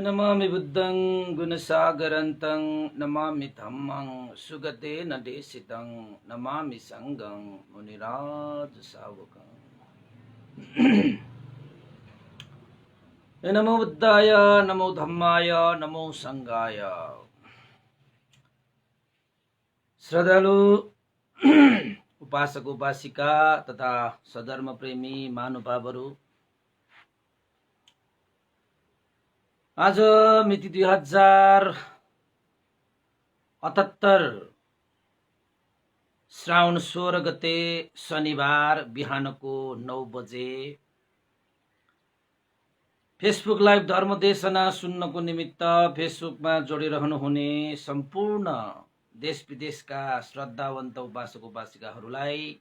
नमामि बुद्धं गुणसागरन्तं नमामि धम्मं सुगतेन देशितं नमामि संघं मुनिराज सावकं। नमो बुद्धाय नमो धम्माय नमो संघाय। श्रद्धालु उपासक उपासिका तथा सधर्म प्रेमी महानुभावहरू, आज मिति 2078 श्रावण 16 गते शनिबार बिहानको 9 बजे फेसबुक लाइभ धर्मदेशना सुन्नको निमित्त फेसबुकमा जोडिरहनुहुने सम्पूर्ण देश विदेशका श्रद्धावन्त उपासक उपासिकाहरूलाई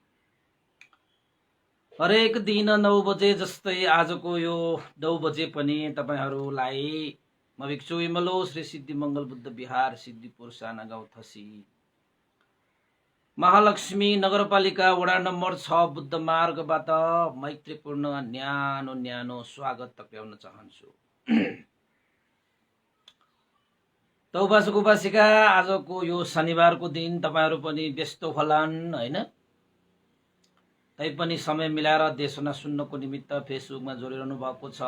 हरेक दिन 9 बजे जस्तै आजको यो 9 बजे पनि तपाईहरूलाई म भिक्षु विमलो श्री सिद्धि मङ्गल बुद्ध विहार सिद्धिपुर साना गाउँ थसी महालक्ष्मी नगरपालिका वडा नम्बर 6 बुद्ध मार्गबाट मैत्रीपूर्ण न्यानो न्यानो स्वागत टक्राउन चाहन्छु। त उपासक उपासिका, आजको यो शनिबारको दिन तपाईहरू पनि व्यस्त होलान् हैन? तैपनि समय मिलाएर देशना सुन्नको निमित्त फेसबुकमा जोडिरहनु भएको छ,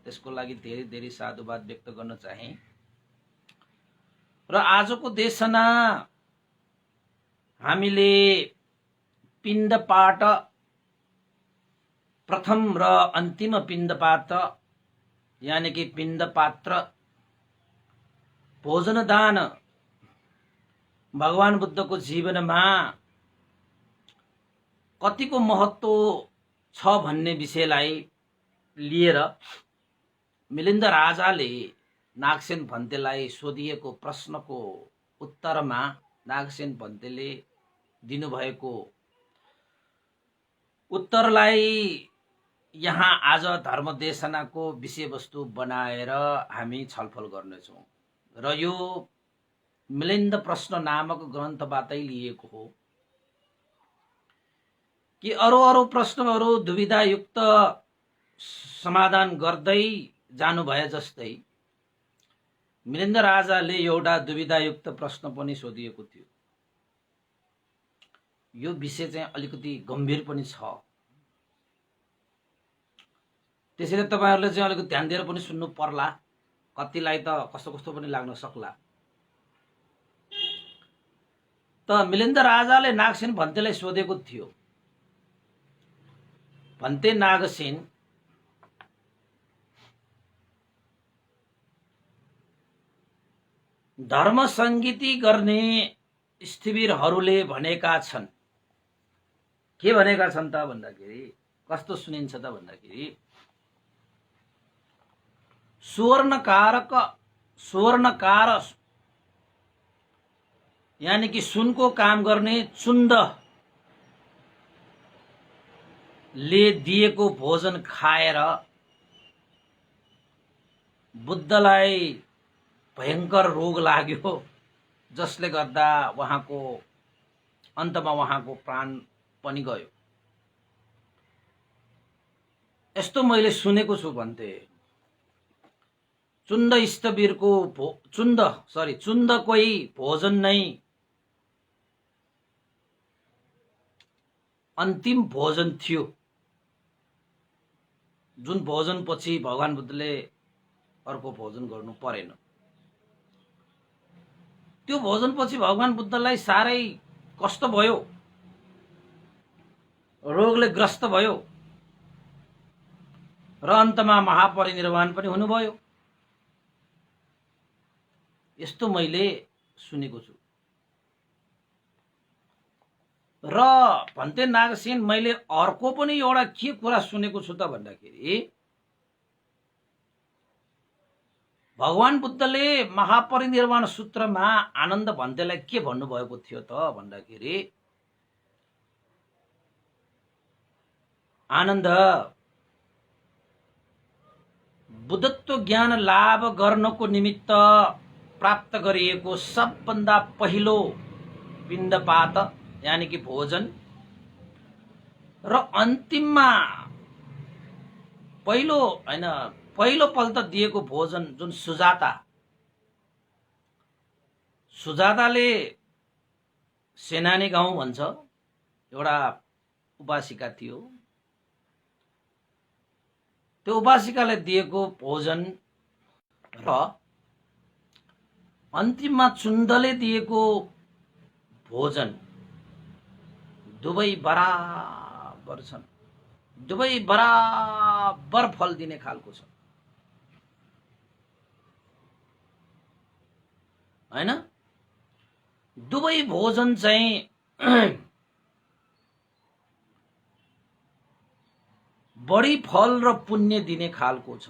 त्यसको लागि धेरै धेरै साधुवाद व्यक्त गर्न चाहे। र आजको देशना हामीले पिण्डपात प्रथम र अन्तिम पिण्डपात यानी कि पिण्डपात्र भोजनदान भगवान बुद्धको जीवनमा कतिको महत्व छ भन्ने विषयलाई लिएर मिलिन्द राजाले नागसेन भन्तेलाई सोधिएको प्रश्नको उत्तरमा नागसेन भन्तेले दिनुभएको उत्तरलाई यहाँ आज धर्मदेशनाको विषयवस्तु बनाएर हामी छलफल गर्नेछौँ। र यो मिलिन्द प्रश्न नामक ग्रन्थबाटै लिएको हो कि अरू प्रश्नहरू दुविधायुक्त समाधान गर्दै जानु भए जस्तै मिलिन्द राजाले एउटा दुविधायुक्त प्रश्न पनि सोधिएको थियो। यो विषय चाहिँ अलिकति गम्भीर पनि छ, त्यसैले तपाईहरुले चाहिँ अलिकति ध्यान दिएर पनि सुन्नु पर्ला। कतिलाई त कस्तो कस्तो पनि लाग्न सक्ला। त मिलिन्द राजाले नागसेन भन्तेलाई सोधेको थियो, भन्ते नागसेन, धर्म संगीति गर्ने स्थिविरहरूले भनेका छन्। के भनेका छन् त भन्दाखेरि कस्तो सुनिन्छ त भन्दाखेरि स्वर्णकार यानी कि सुनको काम गर्ने चुन्द ले दिएको भोजन खाएर बुद्धलाई भयंकर रोग लाग्यो, जसले गर्दा उहाँको अन्तमा उहाँको प्राण पनि गयो। यस्तो मैले सुनेको छु भन्थे। चुन्द कोही भोजन नै अन्तिम भोजन थियो, जुन भोजन पछि भगवान बुद्धले अर्को भोजन गर्नु परेन। त्यो भोजन पछि भगवान बुद्धलाई साह्रै कष्ट भयो, रोगले ग्रस्त भयो र अन्तमा महापरिनिर्वाण पनि हुनुभयो। यस्तो मैले सुनेको छु। र भन्ते नागसेन, मैले अर्को पनि एउटा के कुरा सुनेको छु त भन्दाखेरि भगवान बुद्धले महापरिनिर्वाण सूत्रमा आनन्द भन्तेलाई के भन्नुभएको थियो त भन्दाखेरि, आनन्द, बुद्धत्व ज्ञान लाभ गर्नको निमित्त प्राप्त गरिएको सबभन्दा पहिलो पिण्डपात यानी कि भोजन र अन्तिममा पहिलो हैन पहिलो पल्ट दिएको भोजन जुन सुजाताले सेनानी गाउँ भन्छ, एउटा उपासिका थियो, त्यो उपासिकाले दिएको भोजन र अन्तिममा चुन्दले दिएको भोजन दुवै बराबर छन्, दुवै बराबर फल दिने खालको छ, हैन? दुवै भोजन चाहिँ बढी फल र पुण्य दिने खालको छ।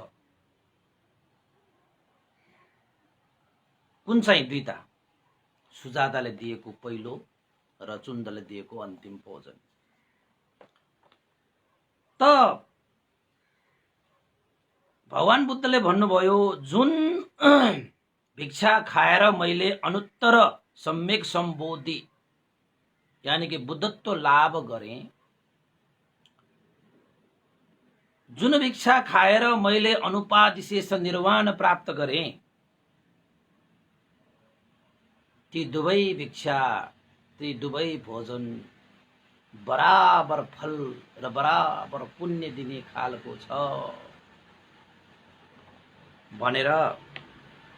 कुन चाहिँ दुईटा? सुजाताले दिएको पहिलो र चुन्दले दिएको अन्तिम भोजन। त भगवान बुद्धले भन्नुभयो, जुन भिक्षा खाएर मैले अनुत्तर सम्यक सम्बोधि यानी कि बुद्धत्व लाभ गरेँ, जुन भिक्षा खाएर मैले अनुपादिशेष निर्वाण प्राप्त गरेँ, ती दुवै भिक्षा, ती दुवै भोजन बराबर फल र बराबर पुण्य दिने खालको छ भनेर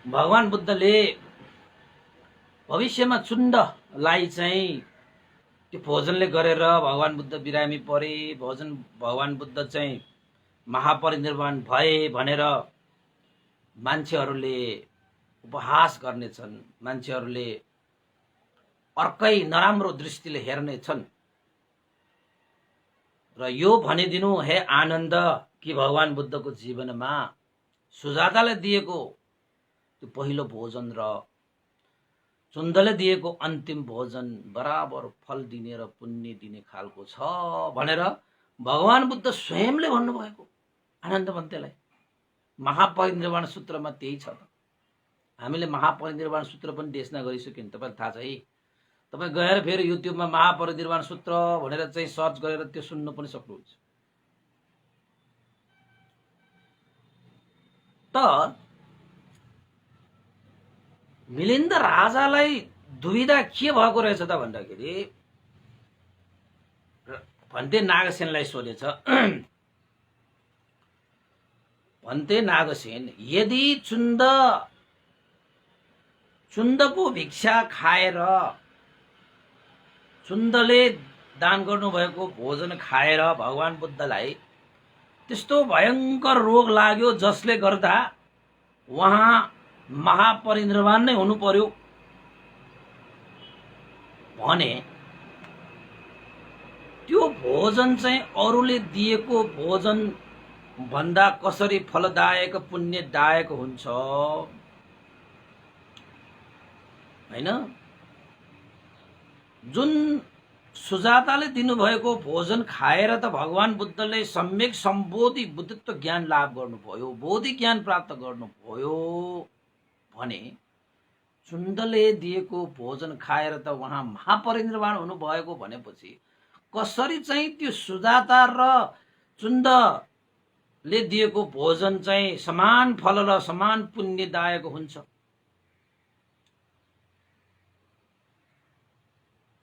भगवान बुद्धले भविष्यमा चुन्दलाई चाहिँ त्यो भोजनले गरेर भगवान बुद्ध बिरामी परे, भगवान बुद्ध चाहिँ महापरिनिर्वाण भए भनेर मान्छेहरूले उपहास गर्नेछन्, मान्छेहरूले अर्कै नराम्रो दृष्टिले हेर्नेछन्। र यो भनिदिनु हे आनन्द कि भगवान बुद्धको जीवनमा सुजाताले दिएको त्यो पहिलो भोजन र चुन्दले दिएको अन्तिम भोजन बराबर फल दिने र पुण्य दिने खालको छ भनेर भगवान बुद्ध स्वयंले भन्नुभएको आनन्द भन्तेलाई। महापरिनिर्वाण सूत्रमा त्यही छ। हामीले महापरिनिर्वाण सूत्र पनि देशना गरिसक्यौँ, तपाईँलाई थाहा छ है। तपाईँ गएर फेरि युट्युबमा महापरिनिर्वाण सूत्र भनेर चाहिँ सर्च गरेर त्यो सुन्नु पनि सक्नुहुन्छ। त मिलिन्द राजालाई दुविधा के भएको रहेछ त भन्दाखेरि भन्ते नागसेनलाई सोधेछ। भन्ते नागसेन, यदि चुन्दको भिक्षा खाएर, चुन्दले दान गर्नुभएको भोजन खाएर भगवान बुद्धलाई त्यस्तो भयंकर रोग लाग्यो जसले गर्दा उहाँ महापरिनिर्वाण नै हुनु पर्यो भने त्यो भोजन चाहिँ अरूले दिएको भोजन भन्दा कसरी फलदायक पुण्यदायक हुन्छ, हैन? जुन सुजाताले दिनुभएको भोजन खाएर त भगवान बुद्धले सम्यक सम्बोधि बुद्धत्व ज्ञान लाभ गर्नुभयो, बोधि ज्ञान प्राप्त गर्नुभयो भने चुन्दले दिएको भोजन खाएर त उहाँ महापरिनिर्वाण हुनुभएको भनेपछि कसरी चाहिँ त्यो सुजाता र चुन्दले दिएको भोजन चाहिँ समान फल र समान पुण्यदायक हुन्छ?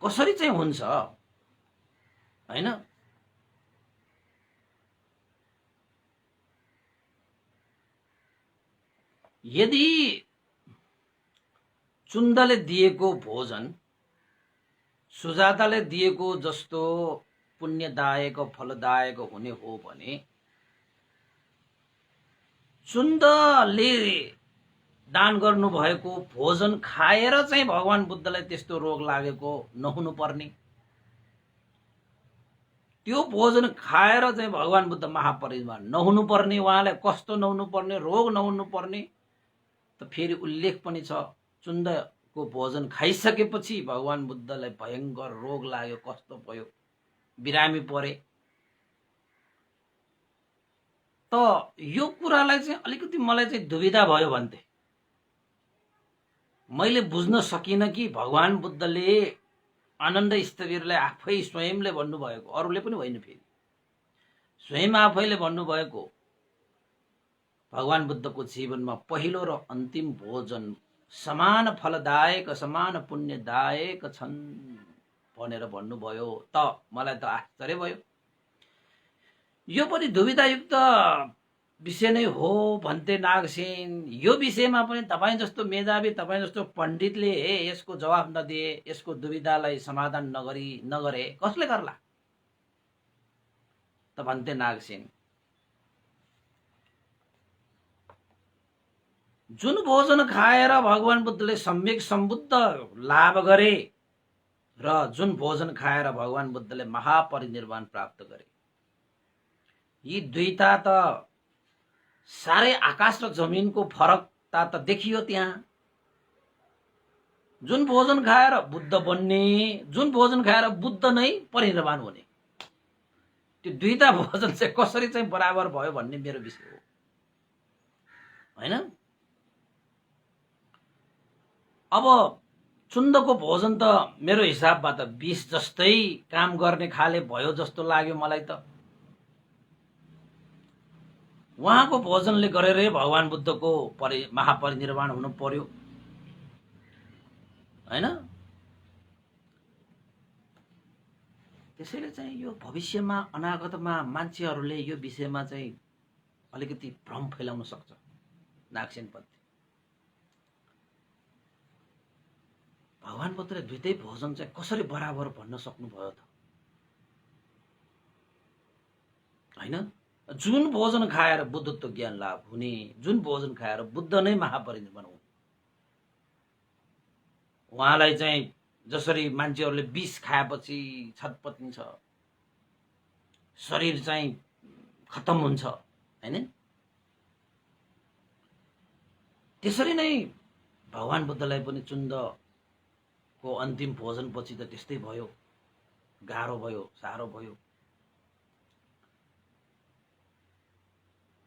कसरी चाहिँ हुन्छ, हैन? यदि चुन्दले दिएको भोजन सुजाताले दिएको जस्तो पुण्यदायक फलदायक हुने हो भने चुन्दले दान गर्नु भएको भोजन खाएर चाहिँ भगवान बुद्धलाई त्यस्तो रोग लागेको नहुनु पर्ने, त्यो भोजन खाएर चाहिँ भगवान बुद्ध महापरिनिर्वाण नहुनु पर्ने, उहाँलाई कस्तो नहुनु पर्ने, रोग नहुनु पर्ने। त फेरि उल्लेख पनि छ, चुन्दको भोजन खाइसकेपछि भगवान बुद्धलाई भयंकर रोग लाग्यो, कस्तो भयो, बिरामी परे। त यो कुरालाई चाहिँ अलिकति मलाई चाहिँ दुविधा भयो भन्थे। मैले बुझ्न सकिनँ कि भगवान बुद्धले आनन्द स्थविरलाई आफै स्वयंले भन्नुभएको, अरूले पनि होइन, फेरि स्वयं आफैले भन्नुभएको भगवान बुद्धको जीवनमा पहिलो र अन्तिम भोजन समान फलदायक समान पुण्यदायक छन् भनेर भन्नुभयो त मलाई त आश्चर्य भयो। यो पनि दुविधायुक्त विषय नै हो भन्थे नागसेन। यो विषयमा पनि तपाईँ जस्तो मेधावी तपाईँ जस्तो पण्डितले यसको जवाफ नदिए, यसको दुविधालाई समाधान नगरे कसले गर्ला त भन्थे नागसेन। जुन भोजन खाएर भगवान बुद्धले सम्यक सम्बुद्ध लाभ गरे र जुन भोजन खाएर भगवान बुद्धले महापरिनिर्वाण प्राप्त गरे, यी दुईटा त साह्रै आकाश र जमिनको फरकता त देखियो त्यहाँ। जुन भोजन खाएर बुद्ध बन्ने, जुन भोजन खाएर बुद्ध नै परिनिर्वाण हुने, त्यो दुईटा भोजन चाहिँ कसरी चाहिँ बराबर भयो भन्ने मेरो विषय हो, हैन? अब चुन्दको भोजन त मेरो हिसाबबाट विष जस्तै काम गर्ने खाले भयो जस्तो लाग्यो मलाई त। उहाँको भोजनले गरेरै भगवान बुद्धको महापरिनिर्वाण हुनु पर्यो, हैन? त्यसैले चाहिँ यो भविष्यमा अनागतमा मान्छेहरूले यो विषयमा चाहिँ अलिकति भ्रम फैलाउन सक्छ। नागसेन पन्थी भगवान बुद्धले दुईटै भोजन चाहिँ कसरी बराबर भन्न सक्नुभयो त, हैन? जुन भोजन खाएर बुद्धत्व ज्ञान लाभ हुने, जुन भोजन खाएर बुद्ध नै महापरिनिर्वाण हुने, उहाँलाई चाहिँ जसरी मान्छेहरूले विष खाएपछि छटपटिन्छ, शरीर चाहिँ खत्तम हुन्छ, हैन? त्यसरी नै भगवान बुद्धलाई पनि चुन्दको अन्तिम भोजनपछि त त्यस्तै भयो, गाह्रो भयो, साह्रो भयो,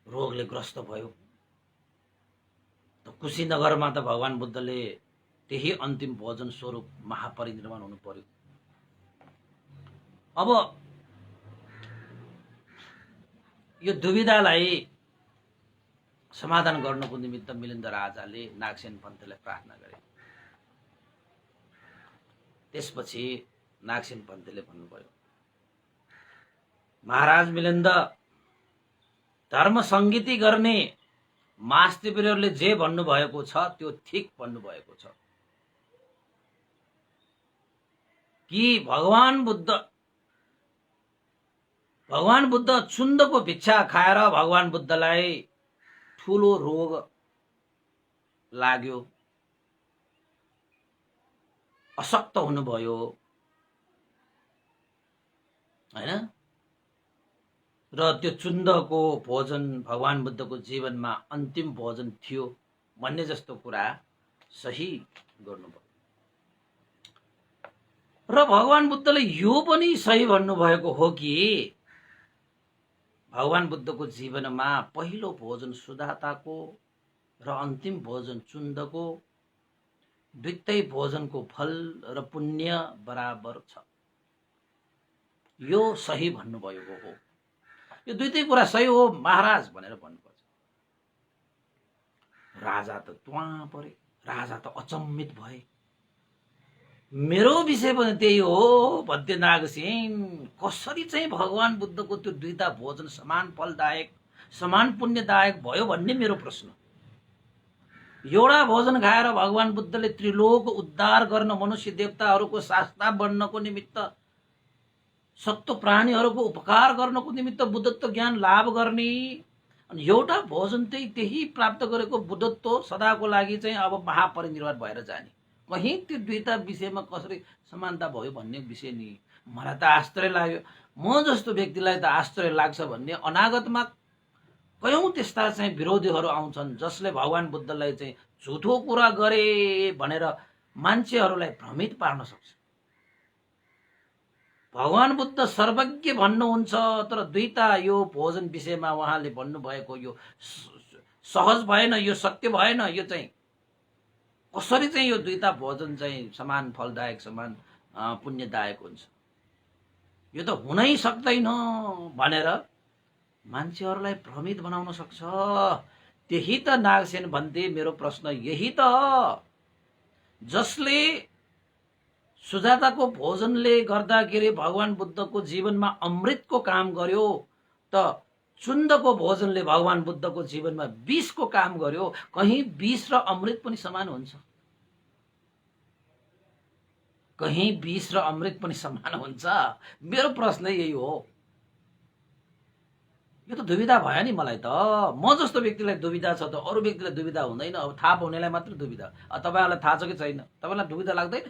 रोगले ग्रस्त भयो। त कुशीनगरमा त भगवान बुद्धले त्यही अन्तिम भोजन स्वरूप महापरिनिर्वाण हुनु पर्यो। अब यो दुविधालाई समाधान गर्नको निमित्त मिलिन्द राजाले नागसेन पन्थीलाई प्रार्थना गरे। त्यसपछि नागसेन पन्थीले भन्नुभयो, महाराज मिलिन्द, धर्म संगीति गर्ने मास्तिप्रियहरूले जे भन्नुभएको छ त्यो ठिक भन्नुभएको छ कि भगवान बुद्ध चुन्दको भिक्षा खाएर भगवान बुद्धलाई ठूलो रोग लाग्यो, अशक्त हुनुभयो, हैन? र त्यो चुन्दको भोजन भगवान बुद्धको जीवनमा अन्तिम भोजन थियो भन्ने जस्तो कुरा सही गर्नुभयो। र भगवान बुद्धले यो पनि सही भन्नुभएको हो कि भगवान बुद्धको जीवनमा पहिलो भोजन सुदाताको र अन्तिम भोजन चुन्दको, दुईटै भोजनको फल र पुण्य बराबर छ, यो सही भन्नुभएको हो। यो दुईटै कुरा सही हो महाराज भनेर भन्नुपर्छ। राजा त त्वाँ परे, राजा त अचम्मित भए। मेरो विषय पनि त्यही हो भन्थे नागसेन। कसरी चाहिँ भगवान बुद्धको त्यो दुईटा भोजन समान फलदायक समान पुण्यदायक भयो भन्ने मेरो प्रश्न। एउटा भोजन खाएर भगवान बुद्धले त्रिलोक उद्धार गर्न, मनुष्य देवताहरूको शास्ता बन्नको निमित्त, सत्व प्राणीहरूको उपकार गर्नको निमित्त बुद्धत्व ज्ञान लाभ गर्ने, अनि एउटा भोजन त्यही प्राप्त गरेको बुद्धत्व सदाको लागि चाहिँ अब महापरिनिर्वाण भएर जाने, कहीं त्यो दुईटा विषयमा कसरी समानता भयो भन्ने विषय नि मलाई त आश्चर्य लाग्यो। म जस्तो व्यक्तिलाई त आश्चर्य लाग्छ भन्ने अनागतमा कयौं त्यस्ता चाहिँ विरोधीहरू आउँछन् जसले भगवान बुद्धलाई चाहिँ झुठो कुरा गरे भनेर मान्छेहरूलाई भ्रमित पार्न सक्छ। भगवान बुद्ध सर्वज्ञ भन्नुहुन्छ, तर दुईटा यो भोजन विषयमा उहाँले भन्नुभएको यो सहज भएन, यो सत्य भएन। यो चाहिँ कसरी चाहिँ यो दुईटा भोजन चाहिँ समान फलदायक समान पुण्यदायक हुन्छ, यो त हुनै सक्दैन भनेर मान्छेहरूलाई भ्रमित बनाउन सक्छ। त्यही त नागसेन भन्थे मेरो प्रश्न यही त हो। जसले सुजाताको भोजनले गर्दाखेरि भगवान बुद्धको जीवनमा अमृतको काम गर्यो, त चुन्दको भोजनले भगवान बुद्धको जीवनमा विषको काम गर्यो। कहीं विष र अमृत पनि समान हुन्छ? कहीं विष र अमृत पनि समान हुन्छ? मेरो प्रश्न यही हो। यो त दुविधा भयो नि मलाई त। म जस्तो व्यक्तिलाई दुविधा छ त अरू व्यक्तिलाई दुविधा हुँदैन। अब थाहा हुनेलाई मात्र दुविधा। तपाईहरुलाई थाहा छ कि छैन? तपाईलाई दुविधा लाग्दैन?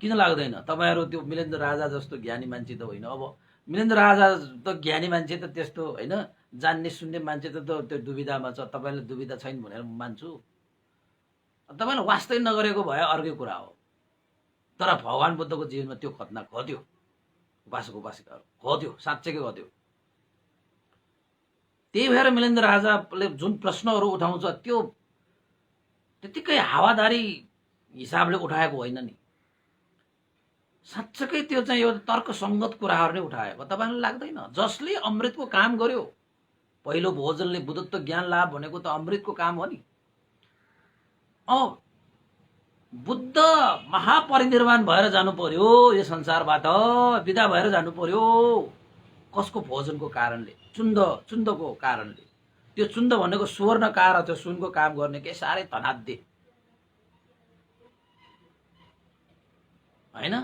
किन लाग्दैन? तपाईहरु त्यो मिलेन्द्र राजा जस्तो ज्ञानी मान्छे त होइन। अब मिलेन्द्र राजा त ज्ञानी मान्छे त त्यस्तो होइन, जान्ने सुन्ने मान्छे त त्यो दुविधामा छ। तपाईलाई दुविधा छैन भनेर म मान्छु। तपाईले वास्तै नगरेको भए अर्कै कुरा हो। तर भगवान बुद्धको जीवनमा त्यो घटना घट्यो। उपासक उपासिकाहरु घट्यो, साँच्चैकै घट्यो। त्यही भएर मिलेन्द्र राजाले जुन प्रश्नहरु उठाउँछ त्यो त्यतिकै हावादारी हिसाबले उठाएको होइन नि। साँच्चै त्यो चाहिँ यो तर्कसंगत कुराहरु नै उठाएको। तपाईलाई लाग्दैन? जसले अमृतको काम गर्यो, पहिलो भोजनले बुद्धत्व ज्ञान लाभ भनेको त अमृतको काम हो नि। बुद्ध महापरिनिर्वाण भएर जानु पर्यो, यो संसारबाट विदा भएर जानु पर्यो। कसको भोजनको कारणले? चुन्दको कारणले। त्यो चुन्द भनेको स्वर्णकार थियो, सुनको काम गर्ने के साह्रै धनाढ्य हैन।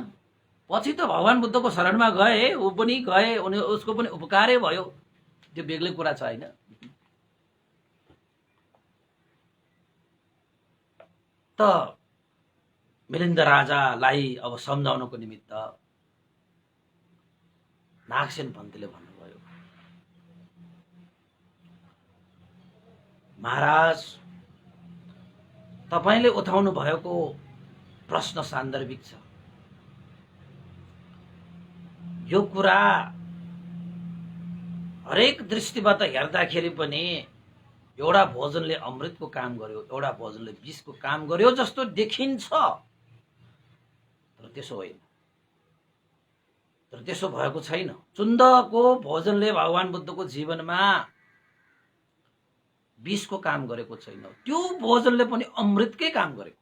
पछि त भगवान बुद्धको शरणमा गए, ऊ पनि गए, उसको पनि उपकारै भयो, त्यो बेग्लै कुरा छ हैन। त मिलिन्द राजालाई अब सम्झाउनको निमित्त नागसेन पन्तले भन्नुभयो, महाराज तपाईले उठाउनु भएको प्रश्न सान्दर्भिक छ। यो कुरा हरेक दृष्टिबाट हेर्दाखेरि पनि एउटा भोजनले अमृतको काम गर्यो, एउटा भोजनले विषको काम गर्यो जस्तो देखिन्छ। तर त्यसो होइन, तर त्यसो भएको छैन। चुन्दको भोजनले भगवान बुद्धको जीवनमा विषको काम गरेको छैन, त्यो भोजनले पनि अमृतकै काम गरेको।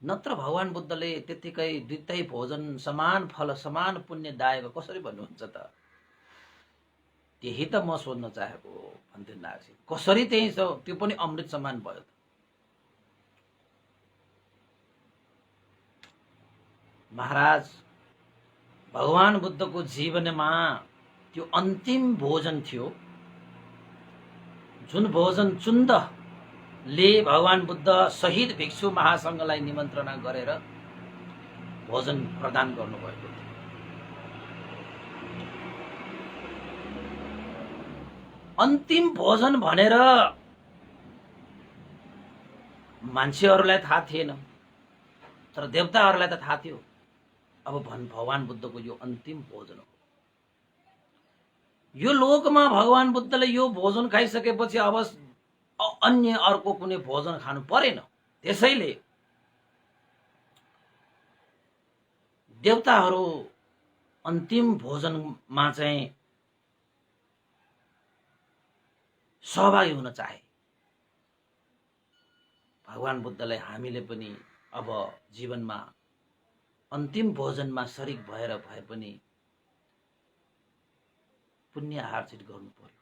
नत्र भगवान बुद्धले त्यतिकै दुईटै भोजन समान फल समान पुण्यदायक कसरी भन्नुहुन्छ त? त्यही त म सोध्न चाहेको भन्थे नागसेन। कसरी त्यही छ, त्यो पनि अमृत समान भयो त? महाराज भगवान बुद्धको जीवनमा त्यो अन्तिम भोजन थियो, जुन भोजन चुन्दले भगवान बुद्ध शहीद भिक्षु महासंघलाई निमन्त्रणा गरेर भोजन प्रदान गर्नुभएको थियो। अन्तिम भोजन भनेर मान्छेहरूलाई थाहा थिएन, तर देवताहरूलाई त थाहा थियो। अब भगवान बुद्धको यो अन्तिम भोजन हो। यो लोकमा भगवान बुद्धले यो भोजन खाइसकेपछि अब अन्य अर्को कुनै भोजन खानु परेन। त्यसैले देवताहरू अन्तिम भोजनमा चाहिँ सहभागी हुन चाहे। भगवान बुद्धलाई हामीले पनि अब जीवनमा अन्तिम भोजनमा शरीक भएर भए पनि पुण्य आर्जित गर्नु पर्यो।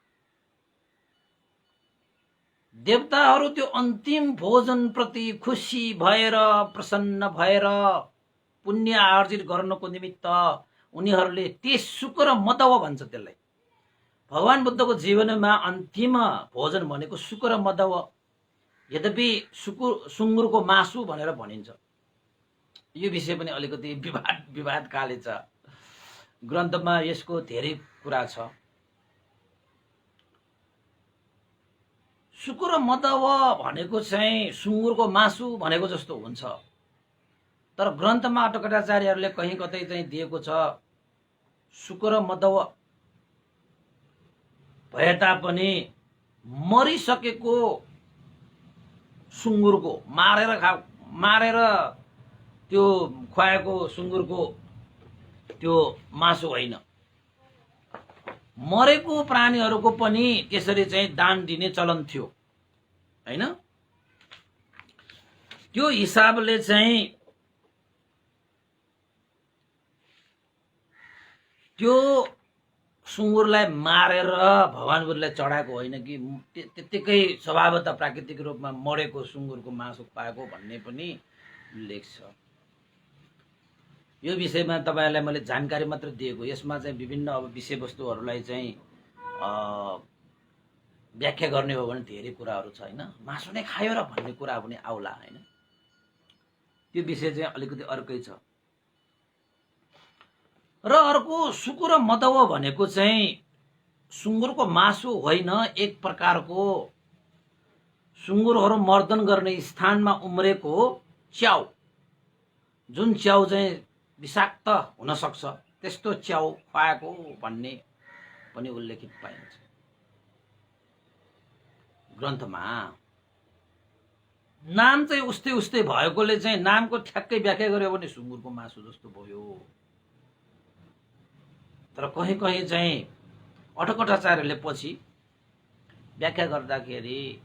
देवताहरू त्यो अन्तिम भोजन प्रति खुसी भएर प्रसन्न भएर पुण्य आर्जित गर्नको निमित्त उनीहरूले त्यस शुक्र मदव भन्छ त्यसलाई। भगवान बुद्धको जीवनमा अन्तिम भोजन भनेको शुक्र मदव, यद्यपि सुँगुरको मासु भनेर भनिन्छ। यो विषय पनि अलिकति विवादकाले छ, ग्रन्थमा यसको धेरै कुरा छ। शुक्र मदव भनेको चाहिँ सुँगुरको मासु भनेको जस्तो हुन्छ, तर ग्रन्थमा अटकटाचार्यहरूले कहीँ कतै चाहिँ दिएको छ शुक्र मदव भए तापनि मरिसकेको सुँगुरको मारेर त्यो खुवाएको सुँगुरको त्यो मासु होइन, मरेको प्राणीहरूको पनि त्यसरी चाहिँ दान दिने चलन थियो। हैन। त्यो हिसाबले चाहिँ त्यो सुँगुरलाई मारेर भगवान बुद्धले चढाएको होइन कि त्यत्तिकै स्वभावतः प्राकृतिक रूपमा मरेको सुँगुरको मासु पाएको भन्ने पनि उल्लेख छ। यो विषयमा तपाईहरुलाई मैले जानकारी मात्र दिएको। यसमा चाहिँ विभिन्न अब विषयवस्तुहरूलाई चाहिँ व्याख्या गर्ने हो भने धेरै कुराहरू छ हैन। मासु नै खायो र भन्ने कुरा पनि आउला हैन। त्यो विषय चाहिँ अलिकति अर्कै छ। र अर्को सुकुर मदव भनेको चाहिँ सुँगुरको मासु होइन, एक प्रकारको सुँगुरहरू मर्दन गर्ने स्थानमा उम्रेको च्याउ, जुन च्याउ चाहिँ विषाक्त हुन सक्छ, त्यस्तो च्याउ खुवाएको भन्ने पनि उल्लेखित पाइन्छ ग्रन्थमा। नाम चाहिँ उस्तै उस्तै भएकोले चाहिँ नामको ठ्याक्कै व्याख्या गर्यो भने सुँगुरको मासु जस्तो भयो। तर कहीँ कहीँ चाहिँ अटकटाचार्यले पछि व्याख्या गर्दाखेरि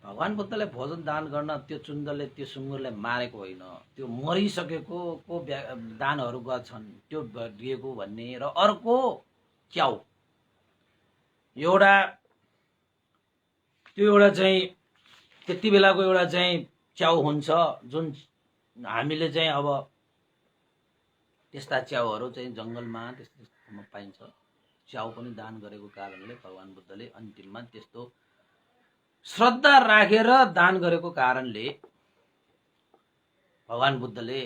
भगवान बुद्धले भोजन दान गर्न त्यो चुन्दले त्यो सुँगुरलाई मारेको होइन, त्यो मरिसकेको को दानहरू गर्छन् त्यो दिएको भन्ने। र अर्को च्याउ त्यो एउटा चाहिँ त्यति बेलाको एउटा चाहिँ च्याउ हुन्छ, जुन हामीले चाहिँ अब त्यस्ता च्याउहरू चाहिँ जङ्गलमा त्यस्तोमा पाइन्छ। च्याउ पनि दान गरेको कारणले भगवान बुद्धले अन्तिममा त्यस्तो श्रद्धा राखेर दान गरेको कारणले भगवान बुद्धले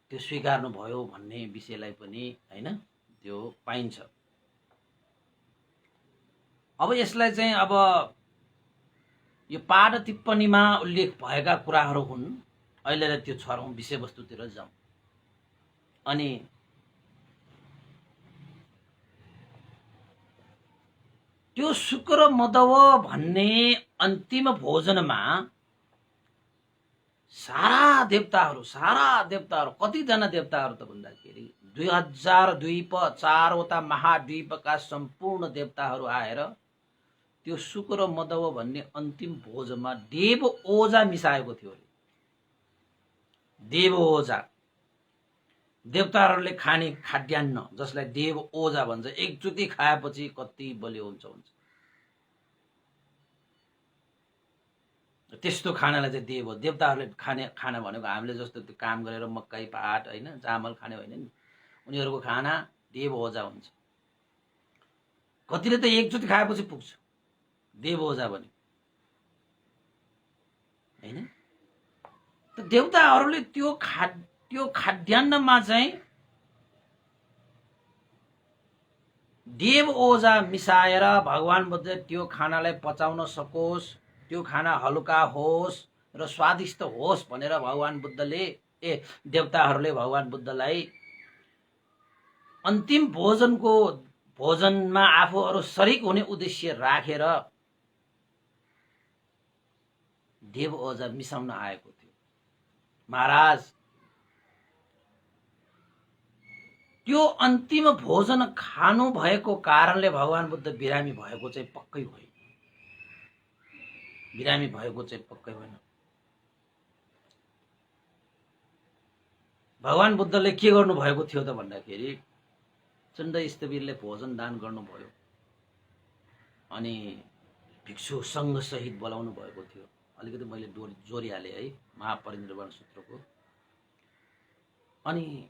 त्यो स्वीकार्नु भयो भन्ने विषयलाई पनि हैन त्यो पाइन्छ। अब यसलाई चाहिँ अब यो पाठ टिप्पणीमा उल्लेख भएका कुराहरू हुन्। अहिले त्यो छोडौं, विषयवस्तुतिर जाउँ। अनि त्यो शुक्र मदव भन्ने अन्तिम भोजनमा सारा देवताहरू कतिजना देवताहरू त भन्दाखेरि 2000 द्वीप 4वटा महाद्वीपका सम्पूर्ण देवताहरू आएर त्यो शुक्र मदव भन्ने अन्तिम भोजमा देव ओजा मिसाएको थियो। देव ओजा देवताहरूले खाने खाद्यान्न जसलाई देव ओजा भन्छ। एकचोटि खाएपछि कति बलियो हुन्छ। त्यस्तो खानालाई चाहिँ देवताहरूले खाने खाना भनेको हामीले जस्तो त्यो काम गरेर मकै भात हैन चामल खाने होइन नि। उनीहरूको खाना देव ओजा हुन्छ। कतिले त एकचोटि खाएपछि पुग्छ देव ओजा भने हैन। त देवताहरूले त्यो खाद्यान्नमा चाहिँ देव ओजा मिसाएर भगवान बुद्ध त्यो खानालाई पचाउन सकोस्, त्यो खाना हलुका होस् र स्वादिष्ट होस् भनेर भगवान बुद्धले देवताहरूले भगवान बुद्धलाई अन्तिम भोजनमा आफूहरू शरीक हुने उद्देश्य राखेर देव ओजा मिसाउन आएको थियो। महाराज त्यो अन्तिम भोजन खानु भएको कारणले भगवान बुद्ध बिरामी भएको चाहिँ पक्कै होइन। भगवान बुद्धले के गर्नु भएको थियो त भन्दाखेरि चण्ड स्तवीरले भोजन दान गर्नुभयो अनि भिक्षु संघ सहित बोलाउनु भएको थियो। अलिकति मैले जोडिहाले है महापरिनिर्वाण सूत्रको। अनि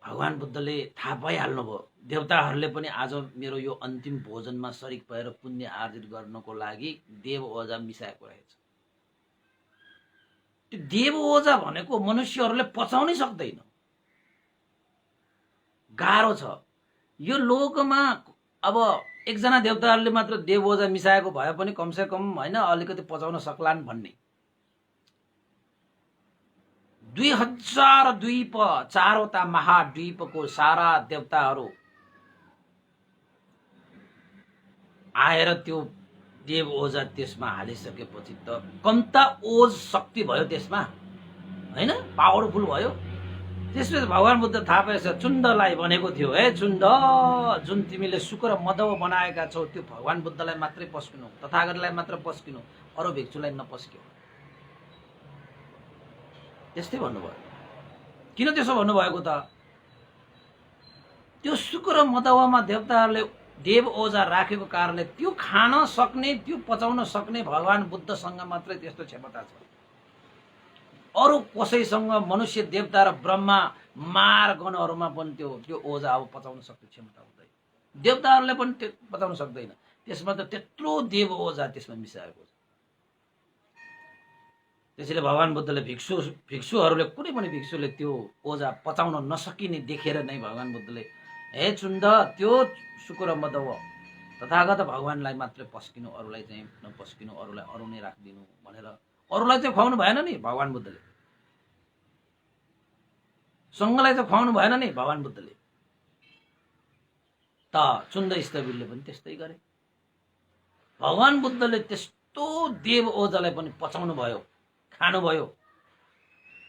भगवान बुद्धले थाहा पाइहाल्नु भयो देवताहरूले पनि आज मेरो यो अन्तिम भोजनमा शरीक भएर पुण्य आर्जित गर्नको लागि देव ओजा मिसाएको रहेछ। त्यो देव ओजा भनेको मनुष्यहरूले पचाउनै सक्दैन, गाह्रो छ। यो लोकमा अब एकजना देवताहरूले मात्र देव ओजा मिसाएको भए पनि कमसे कम हैन अलिकति पचाउन सक्लान् भन्ने। 2000 द्वीप 4वटा महाद्वीपको सारा देवताहरू आएर त्यो देव ओजा त्यसमा हालिसकेपछि त कम्ता ओज शक्ति भयो त्यसमा हैन, पावरफुल भयो त्यसपछि भगवान बुद्ध थाहा पाएछ, चुण्डलाई भनेको थियो, हे चुण्ड, जुन तिमीले सुक र मदव बनाएका छौ त्यो भगवान बुद्धलाई मात्रै पस्किनु, तथागतलाई मात्र पस्किनु, अरू भिक्षुलाई नपस्क्यौ। त्यस्तै भन्नुभयो। किन त्यसो भन्नुभएको त? त्यो सुक र मदवमा देवताहरूले देव ओजा राखेको कारणले त्यो खान सक्ने, त्यो पचाउन सक्ने भगवान बुद्धसँग मात्रै त्यस्तो क्षमता छ। अरू कसैसँग, मनुष्य, देवता र ब्रह्मा, मार गणहरूमा पनि त्यो ओजा अब पचाउन सक्ने क्षमता हुँदैन। देवताहरूले पनि त्यो पचाउन सक्दैन। त्यसमा त त्यत्रो देव ओजा त्यसमा मिसाएको छ। त्यसैले भगवान बुद्धले भिक्षुहरूले, कुनै पनि भिक्षुले त्यो ओजा पचाउन नसकिने देखेर नै भगवान बुद्धले, हे चुण्ड, त्यो सुक र मदव तथागत भगवानलाई मात्रै पस्किनु, अरूलाई चाहिँ नपस्किनु, अरूलाई अरू नै राखिदिनु भनेर अरूलाई चाहिँ खुवाउनु भएन नि भगवान बुद्धले। सङ्घलाई चाहिँ खुवाउनु भएन नि भगवान बुद्धले। त चुण्ड स्तवीरले पनि त्यस्तै गरे। भगवान बुद्धले त्यस्तो देव ओजालाई पनि पचाउनु भयो, खानुभयो।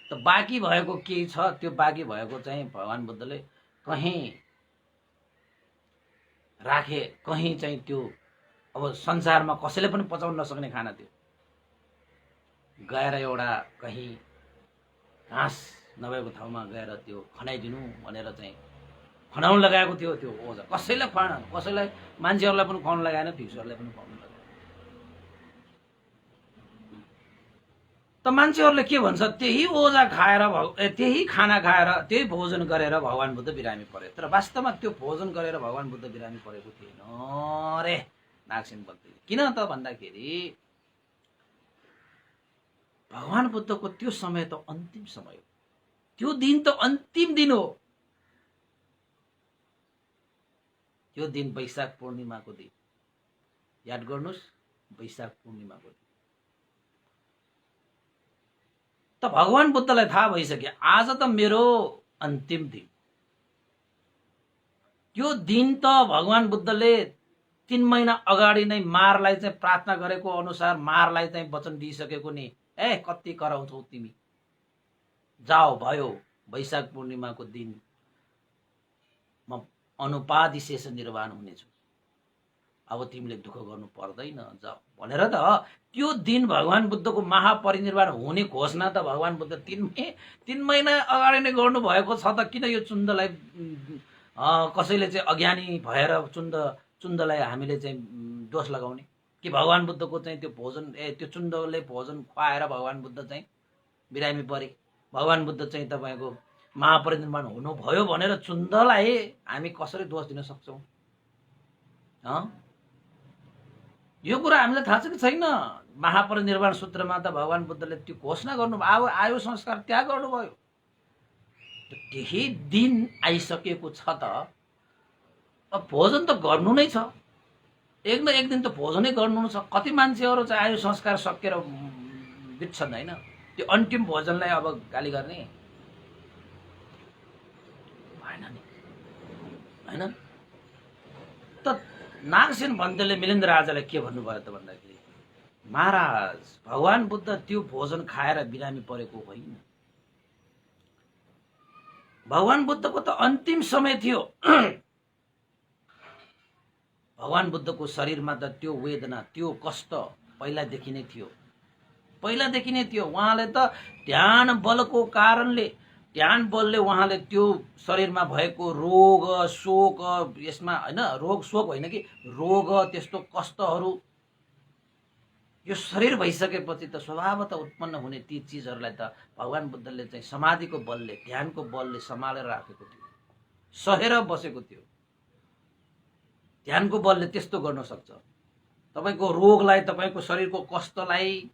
त बाँकी भएको के छ? त्यो बाँकी भएको चाहिँ भगवान बुद्धले कहीँ राखे, कहीँ चाहिँ त्यो अब संसारमा कसैले पनि पचाउन नसक्ने खाना थियो। गएर एउटा कहीँ घाँस नभएको ठाउँमा गएर त्यो खनाइदिनु भनेर चाहिँ खनाउन लगाएको थियो। त्यो ओजा कसैलाई खुवाएन, कसैलाई, मान्छेहरूलाई पनि खुवाउन लगाएन, भिक्षुहरूलाई पनि खुवाउन लगाएन। त मान्छेहरूले के भन्छ? त्यही ओजा खाएर, त्यही खाना खाएर, त्यही भोजन गरेर भगवान बुद्ध बिरामी परे। तर वास्तवमा त्यो भोजन गरेर भगवान बुद्ध बिरामी परेको थिएन रे नागसेन बन्तीले। किन त भन्दाखेरि भगवान बुद्धको त्यो समय त अन्तिम समय हो। त्यो दिन त अन्तिम दिन हो। त्यो दिन वैशाख पूर्णिमाको दिन, याद गर्नुहोस्, वैशाख पूर्णिमाको दिन। त भगवान बुद्धलाई थाहा भइसक्यो, आज त मेरो अन्तिम दिन। त्यो दिन त भगवान बुद्धले 3 महिना अगाडि नै मारलाई चाहिँ प्रार्थना गरेको अनुसार मारलाई चाहिँ वचन दिइसकेको नि, ए कति कराउँछौ तिमी, जाओ, भयो, वैशाख पूर्णिमाको दिन म अनुपाधि शेष निर्वाण हुनेछु, अब तिमीले दुःख गर्नु पर्दैन, जाऊ भनेर त त्यो दिन भगवान बुद्धको महापरिनिर्वाण हुने घोषणा त भगवान बुद्ध 3 महिना अगाडि नै गर्नुभएको छ। त किन यो चुण्डलाई कसैले चाहिँ अज्ञानी भएर चुण्डलाई हामीले चाहिँ दोष लगाउने कि भगवान बुद्धको चाहिँ त्यो भोजन, त्यो चुण्डले भोजन खुवाएर भगवान बुद्ध चाहिँ बिरामी परे, भगवान बुद्ध चाहिँ तपाईँको महापरिनिर्वाण हुनुभयो भनेर चुण्डलाई हामी कसरी दोष दिन सक्छौँ? यो कुरा हामीलाई थाहा छ कि छैन? महापरिनिर्वाण सूत्रमा त भगवान बुद्धले त्यो घोषणा गर्नुभयो, आयु संस्कार त्याग गर्नुभयो। त्यही दिन आइसकेको छ त अब भोजन त गर्नु नै छ, एक न एक दिन त भोजनै गर्नु छ। कति मान्छेहरू चाहिँ आयु संस्कार सकेर बित्छन् होइन, त्यो अन्तिम भोजनलाई अब गाली गर्ने भएन नि, होइन? त नागसेन भन्तेले मिलिन्द्र राजालाई के भन्नुभयो त भन्दाखेरि, महाराज भगवान बुद्ध त्यो भोजन खाएर बिरामी परेको होइन, भगवान बुद्धको त अन्तिम समय थियो। भगवान बुद्धको शरीरमा त त्यो वेदना, त्यो कष्ट पहिलादेखि नै थियो, पहिलादेखि नै थियो। उहाँले त ध्यान बलको कारणले, ध्यान बलले उहाँले त्यो शरीरमा भएको रोग शोक, यसमा होइन, रोग शोक होइन कि रोग, त्यस्तो कष्टहरू यो शरीर भइसकेपछि त स्वभावतः उत्पन्न हुने ती चिजहरूलाई त भगवान बुद्धले चाहिँ समाधिको बलले, ध्यानको बलले सम्हालेर राखेको थियो, सहेर बसेको थियो। ध्यानको बलले त्यस्तो गर्न सक्छ। तपाईको रोगलाई, तपाईको शरीरको कष्टलाई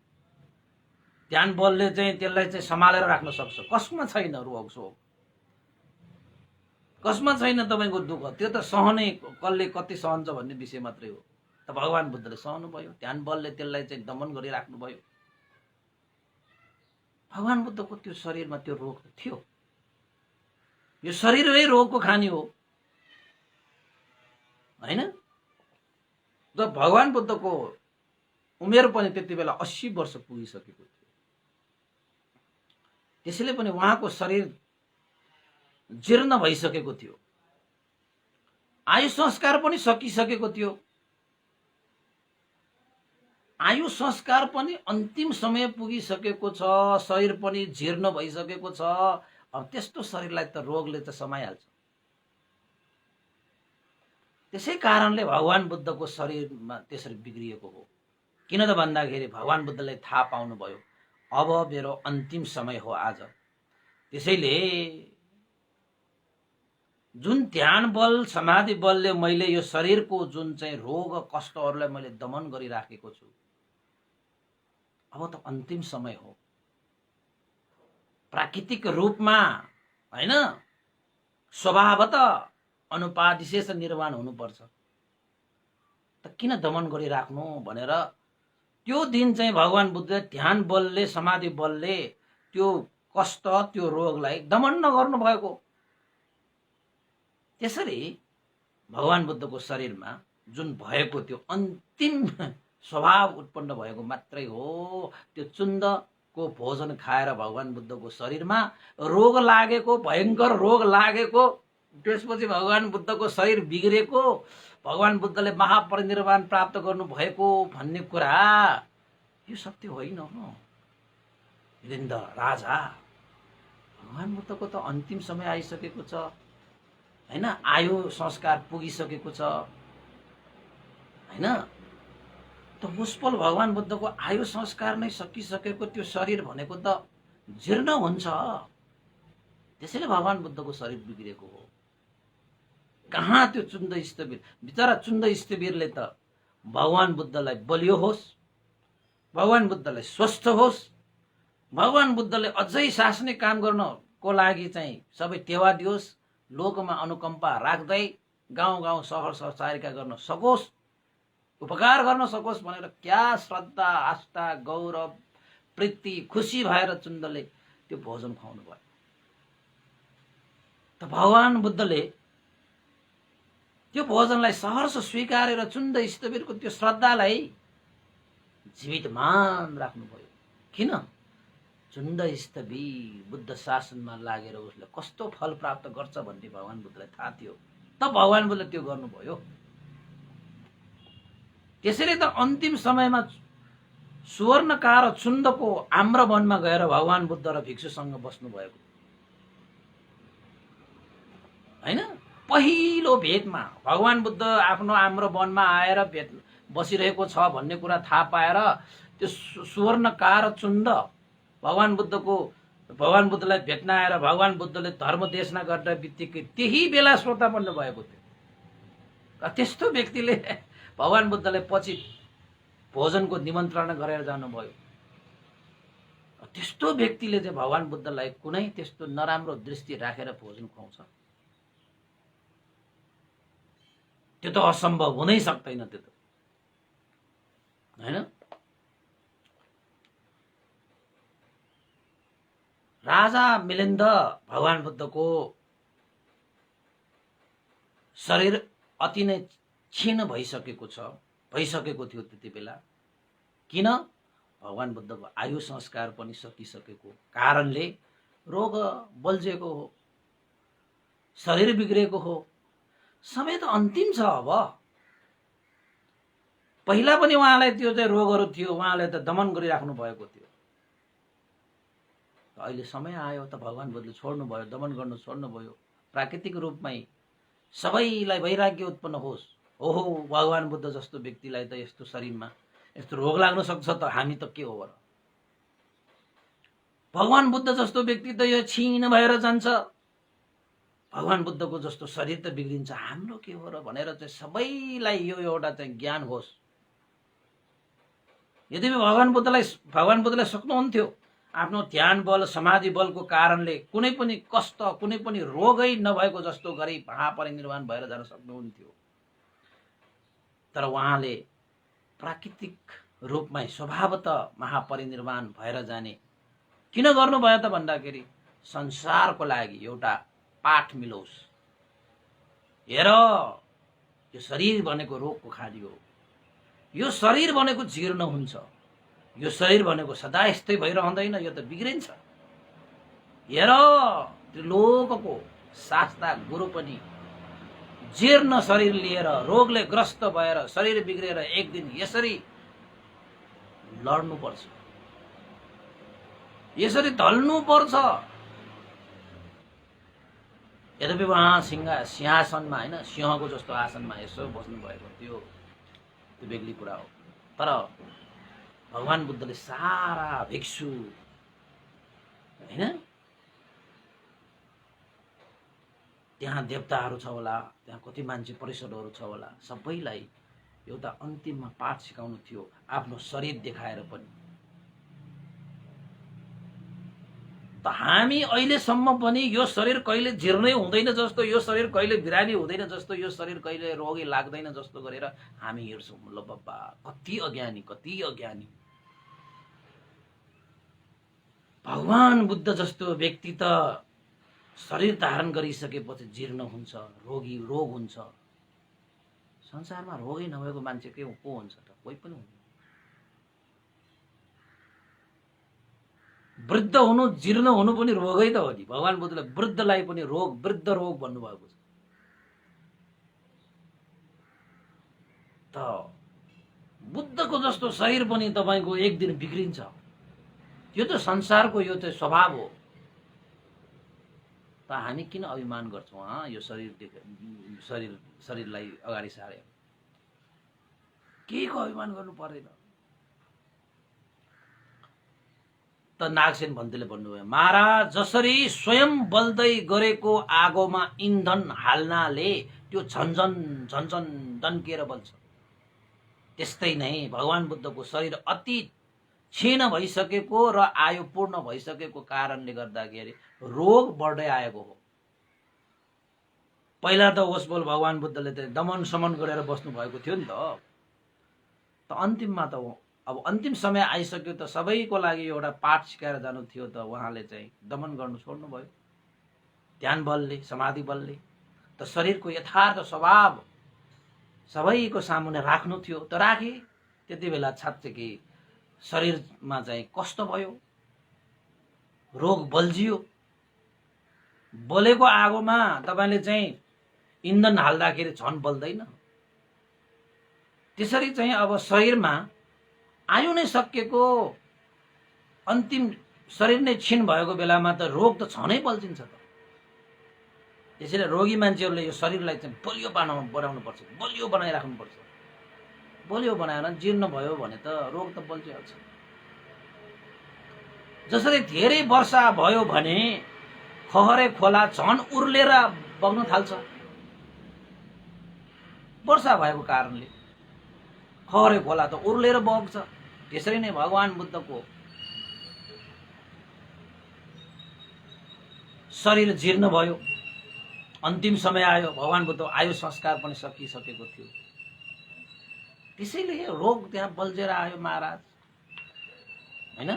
ध्यान बलले चाहिँ त्यसलाई चाहिँ सम्हालेर राख्न सक्छ। कसमा छैन रोग शोक, कसमा छैन तपाईको दुःख, त्यो त सहने कसले कति सहन्छ भन्ने विषय मात्रै हो। त भगवान बुद्धले सहनु भयो, ध्यान बलले त्यसलाई चाहिँ दमन गरिराख्नु भयो। भगवान बुद्धको त्यो शरीरमा त्यो रोग थियो, यो शरीरै रोगको खानी हो होइन? त भगवान बुद्धको उमेर पनि त्यति बेला 80 वर्ष पुगिसकेको थियो। त्यसैले पनि उहाँको शरीर जीर्ण भइसकेको थियो, आयु संस्कार पनि सकिसकेको थियो, आयु संस्कार पनि अन्तिम समय पुगिसकेको छ, शरीर पनि जीर्ण भइसकेको छ। अब त्यस्तो शरीरलाई त रोगले त समाइहाल्छ। त्यसै कारणले भगवान बुद्धको शरीरमा त्यसरी बिग्रिएको हो। किन त भन्दाखेरि भगवान बुद्धले थाहा पाउनुभयो अब मेरो अन्तिम समय हो आज। त्यसैले जुन ध्यान बल समाधि बलले मैले यो शरीरको जुन चाहिँ रोग कष्टहरूलाई मैले दमन गरिराखेको छु, अब त अन्तिम समय हो। प्राकृतिक रूपमा हैन, स्वभावतः अनुपादिशेष निर्वाण हुनुपर्छ, त किन दमन गरिराख्नु भनेर त्यो दिन चाहिँ भगवान बुद्धले ध्यान बलले समाधि बलले त्यो कष्ट त्यो रोगलाई दमन नगर्नु भएको। त्यसरी भगवान बुद्धको शरीरमा जुन भएको त्यो अन्तिम स्वभाव उत्पन्न भएको मात्रै हो। त्यो चुन्दको भोजन खाएर भगवान बुद्धको शरीरमा रोग लागेको, भयंकर रोग लागेको, त्यसपछि भगवान बुद्धको शरीर बिग्रेको, भगवान बुद्धले महापरिनिर्वाण प्राप्त गर्नु भएको भन्ने कुरा यो सत्य होइन हो। मिलिन्द राजा, भगवान बुद्धको त अन्तिम समय आइसकेको छ हैन, आयु संस्कार पुगिसकेको छ हैन। त मुस्पल भगवान बुद्धको आयु संस्कार नै सकिसकेको त्यो शरीर भनेको त जीर्ण हुन्छ। त्यसैले भगवान बुद्धको शरीर बिग्रेको हो। कहाँ त्यो चुन्द स्थवीर, बिचरा चुन्द स्थवीरले त भगवान बुद्धलाई बलियो होस्, भगवान बुद्धलाई स्वस्थ होस्, भगवान बुद्धले अझै शासनिक काम गर्नको लागि चाहिँ सबै टेवा दियोस्, लोकमा अनुकम्पा राख्दै गाउँ गाउँ सहर सहचारिका गर्न सकोस्, उपकार गर्न सकोस् भनेर क्या श्रद्धा आस्था गौरव प्रीति खुसी भएर चुन्दले त्यो भोजन खुवाउनु भयो। त भगवान बुद्धले त्यो भोजनलाई सहर्ष स्वीकारेर चुन्द स्थवीरको त्यो श्रद्धालाई जीवितमान राख्नुभयो। किन? चुन्द स्थवीर बुद्ध शासनमा लागेर उसले कस्तो फल प्राप्त गर्छ भन्ने भगवान बुद्धलाई थाहा थियो, त भगवान बुद्धले त्यो गर्नुभयो। त्यसैले त अन्तिम समयमा सुवर्णकार चुन्दको आम्रवनमा गएर भगवान बुद्ध र भिक्षुसँग बस्नु भएको हैन। पहिलो भेटमा भगवान बुद्ध आफ्नो आम्रवनमा आएर भेट बसिरहेको छ भन्ने कुरा थाहा पाएर त्यो सुवर्णकार चुन्द भगवान बुद्धलाई भेट्न आएर भगवान बुद्धले धर्म देशना गर्ने बित्तिकै त्यही बेला श्रोता बन्नु भएको थियो। त्यस्तो व्यक्तिले भगवान बुद्धले पछि भोजनको निमन्त्रणा गरेर जानुभयो। त्यस्तो व्यक्तिले चाहिँ भगवान बुद्धलाई कुनै त्यस्तो नराम्रो दृष्टि राखेर भोजन खुवाउँछ? त्यो त असम्भव हुनै सक्दैन। त्यो त हैन। राजा मिलिन्द भगवान बुद्धको शरीर अति नै क्षीण भइसकेको थियो त्यति बेला। किन? भगवान बुद्धको आयु संस्कार पनि सकिसकेको कारणले रोग बल्झेको हो, शरीर बिग्रेको हो। समय त अन्तिम छ। अब पहिला पनि उहाँलाई त्यो चाहिँ रोगहरू थियो, उहाँले त दमन गरिराख्नु भएको थियो। अहिले समय आयो त भगवान बुद्धले छोड्नुभयो, दमन गर्नु छोड्नुभयो। प्राकृतिक रूपमै सबैलाई वैराग्य उत्पन्न होस्। ओहो, भगवान बुद्ध जस्तो व्यक्तिलाई त यस्तो शरीरमा यस्तो रोग लाग्न सक्छ त हामी त के हो र? भगवान बुद्ध जस्तो व्यक्ति त यो क्षीण भएर जान्छ, भगवान बुद्धको जस्तो शरीर त बिग्रिन्छ, हाम्रो के हो र भनेर चाहिँ सबैलाई यो एउटा चाहिँ ज्ञान होस्। यद्यपि भगवान बुद्धले सक्नुहुन्थ्यो आफ्नो ध्यान बल समाधि बलको कारणले कुनै पनि कष्ट कुनै पनि रोगै नभएको जस्तो गरी महापरिनिर्वाण भएर जान सक्नुहुन्थ्यो। तर उहाँले प्राकृतिक रूपमै स्वभावतः महापरिनिर्वाण भएर जाने किन गर्नुभयो त भन्दाखेरि संसारको लागि एउटा पाठ मिलोस्। हेर, यो शरीर भनेको रोगको खाली हो, यो शरीर भनेको जीर्ण हुन्छ, यो शरीर भनेको सदा यस्तै भइरहँदैन, यो त बिग्रिन्छ। हेर, त्यो लोकको शास्ता गुरु पनि जीर्ण शरीर लिएर रोगले ग्रस्त भएर शरीर बिग्रेर एक दिन यसरी लड्नुपर्छ, यसरी ढल्नुपर्छ। यद्यपि उहाँ सिंहासनमा होइन, सिंहको जस्तो आसनमा यसो बस्नु भएको त्यो बेग्ली कुरा हो। तर भगवान बुद्धले सारा भिक्षु होइन, त्यहाँ देवताहरू छ होला, त्यहाँ कति मान्छे परिषदहरू छ होला, सबैलाई एउटा अन्तिममा पाठ सिकाउनु थियो, आफ्नो शरीर देखाएर पनि। त हामी अहिलेसम्म पनि यो शरीर कहिले जीर्णै हुँदैन जस्तो, यो शरीर कहिले बिरामी हुँदैन जस्तो, यो शरीर कहिले रोगी लाग्दैन जस्तो गरेर हामी हिँड्छौँ। ल बाबा, कति अज्ञानी, कति अज्ञानी। भगवान बुद्ध जस्तो व्यक्ति त शरीर धारण गरिसकेपछि जीर्ण हुन्छ, रोग हुन्छ। संसारमा रोगै नभएको मान्छे को हुन्छ त? कोही पनि हुँदैन। वृद्ध हुनु, जीर्ण हुनु पनि रोगै त हो नि। भगवान बुद्धले वृद्धलाई पनि वृद्ध रोग भन्नुभएको छ। त बुद्धको जस्तो शरीर पनि तपाईको एक दिन बिग्रिन्छ। यो त संसारको यो त स्वभाव हो। त हामी किन अभिमान गर्छौँ यो शरीरलाई अगाडि सारे? केहीको अभिमान गर्नु पर्दैन। त नागसेन भन्तेले भन्नुभयो, महाराज जसरी स्वयं बल्दै गरेको आगोमा इन्धन हाल्नाले त्यो झन्झन झन्झन दन्किएर बल्छ, त्यस्तै नै भगवान बुद्धको शरीर अति क्षीण भइसकेको र आयु पूर्ण भइसकेको कारणले गर्दाखेरि रोग बढ्दै आएको हो। पहिला त होस् बोल भगवान बुद्धले त दमन समन गरेर बस्नु भएको थियो नि त अन्तिममा त अब अन्तिम समय आइसक्यो त सबैको लागि एउटा पाठ सिकाएर जानु थियो त उहाँले चाहिँ दमन गर्नु छोड्नु भयो। ध्यान बलले, समाधि बलले त शरीरको यथार्थ स्वभाव सबैको सामुन्ने राख्नु थियो त राखे। त्यति बेला छात्तिकै शरीरमा चाहिँ कष्ट भयो, रोग बल्झियो। बलेको आगोमा तपाईले चाहिँ इन्धन हाल्दाखेरि झन् बल्दैन। त्यसरी चाहिँ अब शरीरमा आयु नै सकिएको, अन्तिम शरीर नै क्षीण भएको बेलामा त रोग त छनै बल्झिन्छ त। त्यसैले रोगी मान्छेहरूले यो शरीरलाई चाहिँ बलियो बनाउनु पर्छ, बलियो बनाइराख्नु पर्छ। बलियो बनाएर जीर्ण भयो भने त रोग त बल्झिहाल्छ। जसरी धेरै वर्षा भयो भने खहरे खोला झन् उर्लेर बग्न थाल्छ। वर्षा भएको कारणले खहरे खोला त उर्लेर बग्छ। त्यसरी नै भगवान बुद्धको शरीर जीर्ण भयो, अन्तिम समय आयो, भगवान बुद्ध आयु संस्कार पनि सकिसकेको थियो। त्यसैले रोग त्यहाँ बल्झेर आयो महाराज, हैन?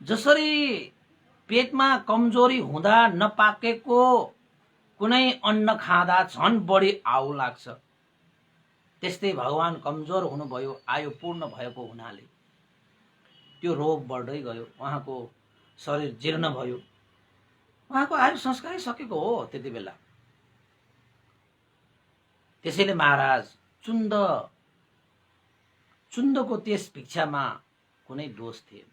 जसरी पेटमा कमजोरी हुँदा नपाकेको कुनै अन्न खाँदा झन् बढी आउ लाग्छ, त्यस्तै भगवान कमजोर हुनुभयो, आयु पूर्ण भएको हुनाले त्यो रोग बढ्दै गयो, उहाँको शरीर जीर्ण भयो, उहाँको आयु संस्कारै सकेको हो त्यति बेला। त्यसैले महाराज चुन्दको त्यस भिक्षामा कुनै दोष थिएन।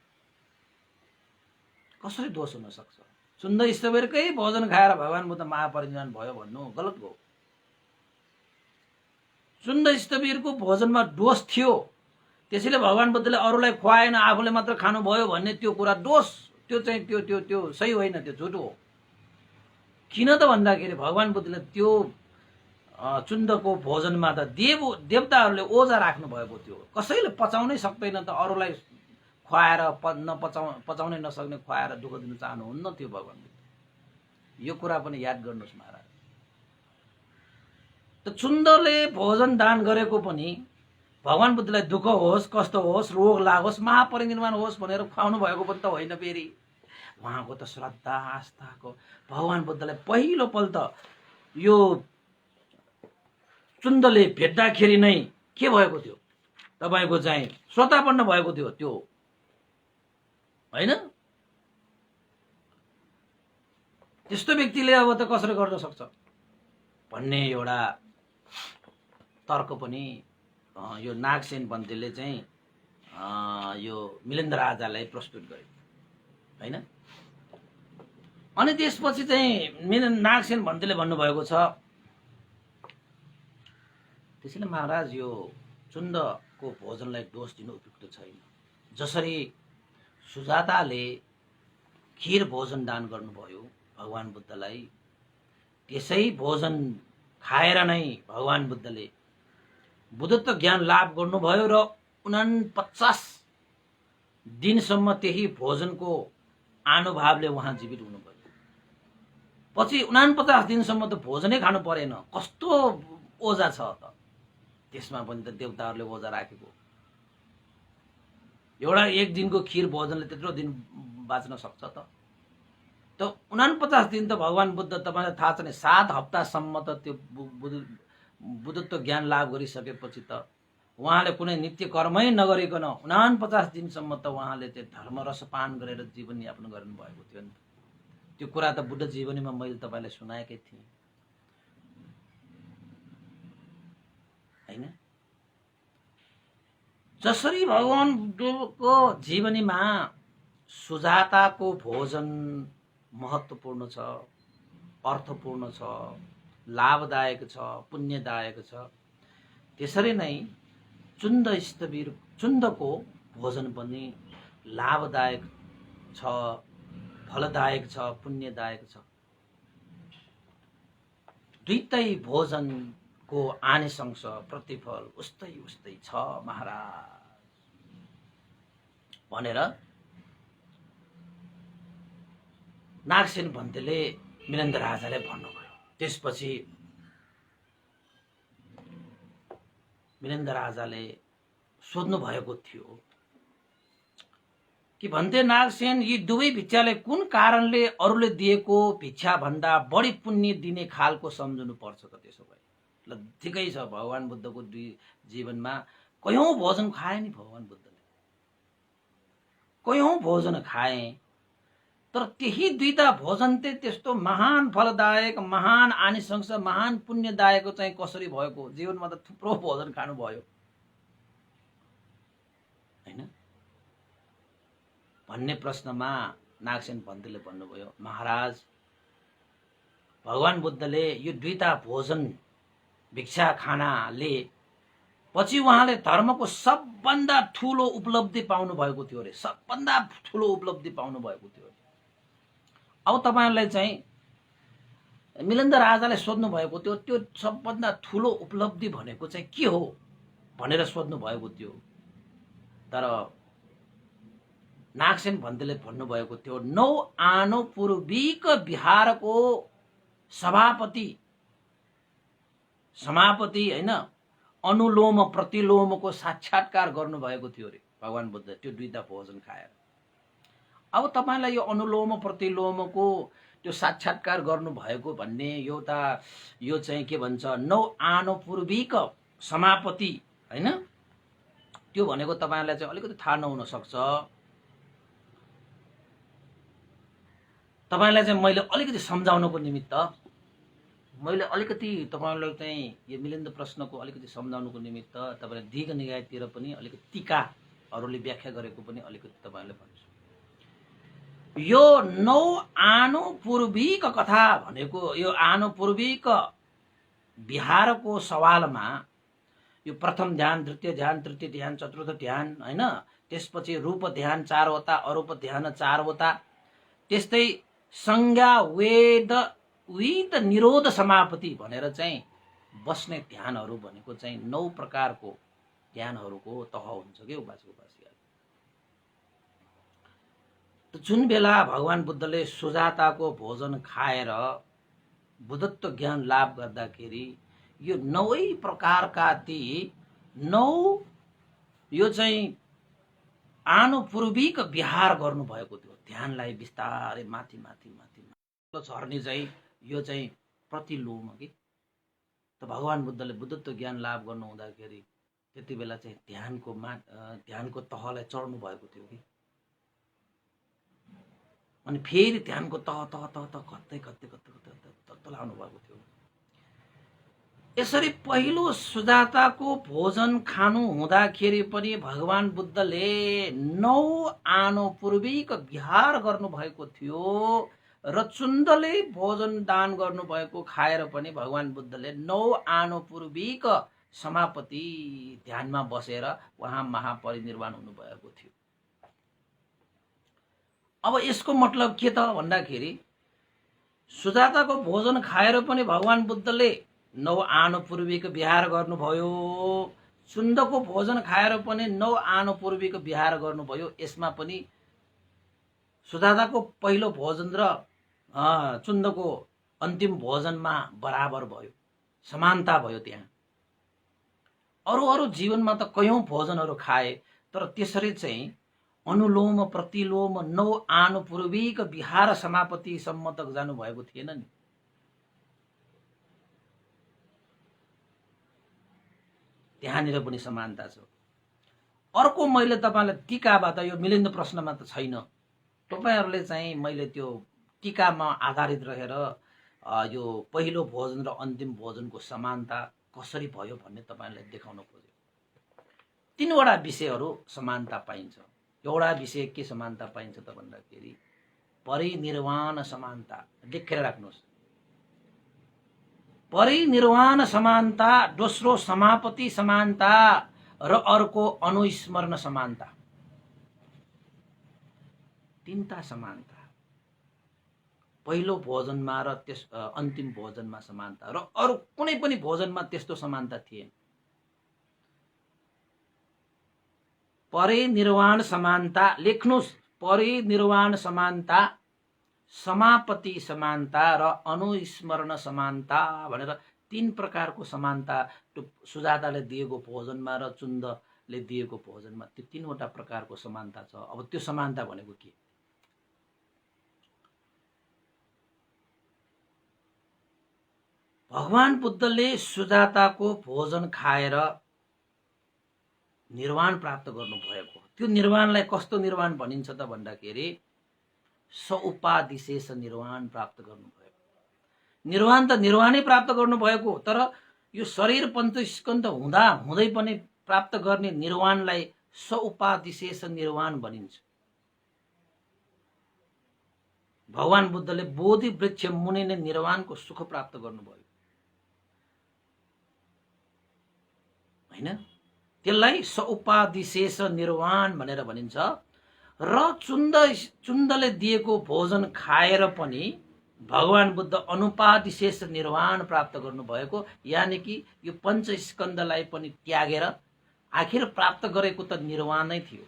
कसरी दोष हुन सक्छ? चुन्द ईश्वरकै भोजन खाएर भगवान बुद्ध महापरिनिर्वाण भयो भन्नु गलत हो। चुन्द ईश्वरको भोजनमा दोष थियो, त्यसैले भगवान बुद्धले अरूलाई खुवाएन आफूले मात्र खानुभयो भन्ने त्यो कुरा दोष, त्यो चाहिँ त्यो सही होइन, त्यो झुटो हो। किन त भन्दाखेरि भगवान बुद्धले त्यो चुन्दको भोजनमा त देवताहरूले ओझा राख्नु भएको थियो। कसैले पचाउनै सक्दैन त अरूलाई खुवाएर पचाउनै नसक्ने खुवाएर दुःख दिन चाहनुहुन्न थियो भगवान बुद्ध। यो कुरा पनि याद गर्नुहोस् महाराज। त चुन्दले भोजन दान गरेको पनि भगवान बुद्धलाई दुःख होस्, कष्ट होस्, रोग लागोस्, महापरिनिर्वाण होस् भनेर खुवाउनु भएको पनि त होइन। फेरि उहाँको त श्रद्धा आस्थाको भगवान बुद्धलाई पहिलोपल्ट यो चुन्दले भेट्दाखेरि नै के भएको थियो? तपाईको चाहिँ स्वतापन्न भएको थियो त्यो, हैन? त्यस्तो व्यक्तिले अब त कसरी गर्न सक्छ भन्ने एउटा तर्क पनि यो नागसेन भन्तेले चाहिँ यो मिलेन्द्र राजालाई प्रस्तुत गरे हैन। अनि त्यसपछि चाहिँ नागसेन भन्तेले भन्नुभएको छ, त्यसैले महाराज यो चुन्दको भोजनलाई दोष दिनु उपयुक्त छैन। जसरी सुजाताले खीर भोजन दान गर्नुभयो भगवान बुद्धलाई, त्यसै भोजन खाएर नै भगवान बुद्धले बुद्धत्व ज्ञान लाभ गर्नुभयो र 49 दिनसम्म त्यही भोजनको अनुभवले उहाँ जीवित हुनुभयो। पछि 49 दिनसम्म त भोजनै खानु परेन, कस्तो ओझा छ त, त्यसमा पनि त देवताहरूले ओझा राखेको। एउटा एक दिनको खीर भोजनले त्यत्रो दिन बाँच्न सक्छ त? 49 दिन त भगवान बुद्ध, तपाईलाई थाहा छ नि, 7 हप्तासम्म त त्यो बुद्धत्व ज्ञान लाभ गरिसकेपछि त उहाँले कुनै नित्य कर्मै नगरिकन 49 दिनसम्म त उहाँले त्यो धर्म रसपान गरेर जीवन यापन गर्नु भएको थियो नि। त्यो कुरा त बुद्ध जीवनीमा मैले तपाईलाई सुनाएकै थिएँ हैन। जसरी भगवान बुद्धको जीवनीमा सुजाताको भोजन महत्त्वपूर्ण छ, अर्थपूर्ण छ, लाभदायक छ, पुण्यदायक छ, त्यसरी नै चुन्दको भोजन पनि लाभदायक छ, फलदायक छ, पुण्यदायक छ। दुईटै भोजनको आनिसंस प्रतिफल उस्तै उस्तै छ महाराज भनेर नागसेन भन्तेले मिलेन्द्र राजाले भन्नुभयो। त्यसपछि मिलेन्द्र राजाले सोध्नु भएको थियो कि भन्ते नागसेन, यी दुवै भिक्षाले कुन कारणले अरूले दिएको भिक्षा भन्दा बढी पुण्य दिने खालको सम्झनु पर्छ त? त्यसो भए ल ठिकै छ, भगवान बुद्धको जीवनमा कयौं भोजन खाए नि भगवान बुद्धले, कयौं भोजन खाए, तर त्यही दुईटा भोजन त्यस्तो महान फलदायक, महान आनिसंस, महान पुण्यदायक चाहिँ कसरी भएको? जीवनमा त थुप्रो भोजन खानु भयो हैन भन्ने प्रश्नमा नागसेन भन्तेले भन्नुभयो, महाराज भगवान बुद्धले यो दुईटा भोजन भिक्षा खानाले पछि उहाँले धर्मको सबभन्दा ठूलो उपलब्धि पाउनु भएको थियो रे, सबभन्दा ठूलो उपलब्धि पाउनु भएको थियो। अब तपाईहरुलाई चाहिँ मिलेन्द्र राजाले सोध्नु भएको थियो, त्यो सबभन्दा ठूलो उपलब्धि भनेको चाहिँ के हो भनेर सोध्नु भएको थियो। तर नागसेन भन्तेले भन्नुभएको थियो, 9 आनो पूर्विक बिहारको समापति हैन, अनुलोम प्रतिलोमको साक्षात्कार गर्नुभएको थियो रे भगवान बुद्ध त्यो दुईटा भोजन खाएर। अब तपाईलाई यो अनुलोम प्रतिलोमको त्यो साक्षात्कार गर्नुभएको भन्ने यो चाहिँ के भन्छ, 9 आनो पूर्विक समापति हैन, त्यो भनेको तपाईलाई चाहिँ अलिकति थाहा नहुन सक्छ। तपाईलाई चाहिँ मैले अलिकति सम्झाउनको निमित्त, मैले अलिकति तपाईलाई चाहिँ यो मिलिन्द प्रश्नको अलिकति सम्झाउनको निमित्त तपाईले दीर्घ निकायतिर पनि अलिकति टीकाहरूले व्याख्या गरेको पनि अलिकति तपाईलाई भन्छु। यो 9 आनो पूर्विक कथा भनेको, यो आनो पूर्विक बिहारको सवालमा यो प्रथम ध्यान, द्वितीय ध्यान, तृतीय ध्यान, चतुर्थ ध्यान हैन, त्यसपछि रूप ध्यान 4 वटा, अरूप ध्यान 4 वटा, त्यस्तै संज्ञा वेद विद निरोध समापति भनेर चाहिँ बस्ने ध्यानहरू भनेको चाहिँ 9 प्रकारको ध्यानहरूको तह हुन्छ के उपासक-उपासिका। जुन बेला भगवान बुद्धले सुजाताको भोजन खाएर बुद्धत्व ज्ञान लाभ गर्दाखेरि यो 9 प्रकारका ती 9 यो चाहिँ आनुपूर्विक विहार गर्नुभएको थियो। ध्यानलाई बिस्तारै माथि माथि माथि झर्ने चाहिँ यो चाहिँ प्रतिलोम कि त भगवान बुद्धले बुद्धत्व ज्ञान लाभ गर्नु हुँदाखेरि त्यति बेला चाहिँ ध्यानको तहलाई चढ्नु भएको थियो कि अनि फेरि ध्यानको तह तह तह तह कत्तै कत्तै कत्तै कत्तै तलाउनु भएको थियो। यसरी पहिलो सुजाताको भोजन खानु हुँदाखेरि पनि भगवान बुद्धले 9 आनो पूर्विक विहार गर्नुभएको थियो र चुन्दले भोजन दान गर्नुभएको खाएर पनि भगवान बुद्धले 9 आनो पूर्विक समापति ध्यानमा बसेर उहाँ महापरिनिर्वाण हुनुभएको थियो। अब यसको मतलब के त भन्दाखेरि सुजाताको भोजन खाएर पनि भगवान बुद्धले 9 आनो पूर्विक विहार गर्नुभयो, चुन्दको भोजन खाएर पनि 9 आनो पूर्विक विहार गर्नुभयो। यसमा पनि सुजाताको पहिलो भोजन र चुन्दको अन्तिम भोजनमा बराबर भयो, समानता भयो। त्यहाँ अरू जीवनमा त कयौं भोजनहरू खाए, तर त्यसरी चाहिँ अनुलोम प्रतिलोम 9 आनो पूर्विक विहार समापति सम्म तक जानु भएको थिएन नि। त्यहाँनिर पनि समानता छ। अर्को मैले तपाईलाई टीकाबाट, यो मिलिन्द प्रश्नमा त छैन, तपाईहरुले चाहिँ मैले त्यो टीकामा आधारित रहेर यो पहिलो भोजन र अन्तिम भोजनको समानता कसरी भयो भन्ने तपाईहरुलाई देखाउन खोजेँ। 3 वटा विषयहरू समानता पाइन्छ। एउटा विषय के समानता पाइन्छ त भन्दाखेरि परिनिर्वाण समानता। लेखेर राख्नुहोस्, परिनिर्वाण समानता, दोस्रो समापति समानता र अर्को अनुस्मरण समानता। 3टा समानता। पहिलो भोजनमा र त्यस अन्तिम भोजनमा समानता र अरु कुनै पनि भोजनमा त्यस्तो समानता थिएन। परिनिर्वाण समानता लेख्नुस्, परिनिर्वाण समानता, समापति समानता र अनुस्मरण समानता भनेर 3 प्रकारको समानता सुजाताले दिएको भोजनमा र चुन्दले दिएको भोजनमा त्यो 3 वटा प्रकारको समानता छ। अब त्यो समानता भनेको के? भगवान बुद्धले सुजाताको भोजन खाएर निर्वाण प्राप्त गर्नुभएको। त्यो निर्वाणलाई कस्तो निर्वाण भनिन्छ त भन्दाखेरि सउपाधिशेष निर्वाण प्राप्त गर्नुभएको। निर्वाण त निर्वाणै प्राप्त गर्नुभएको, तर यो शरीर पञ्चस्कन्ध हुँदा हुँदै पनि प्राप्त गर्ने निर्वाणलाई सउपाधिशेष निर्वाण भनिन्छ। भगवान बुद्धले बोधि वृक्ष मुनि नै निर्वाणको सुख प्राप्त गर्नुभयो हैन? त्यसलाई सउपाधिशेष निर्वाण भनेर भनिन्छ। र चुन्दले दिएको भोजन खाएर पनि भगवान बुद्ध अनुपाधिशेष निर्वाण प्राप्त गर्नुभएको, यानि कि यो पञ्चस्कन्धलाई पनि त्यागेर आखिर प्राप्त गरेको त निर्वाण नै थियो।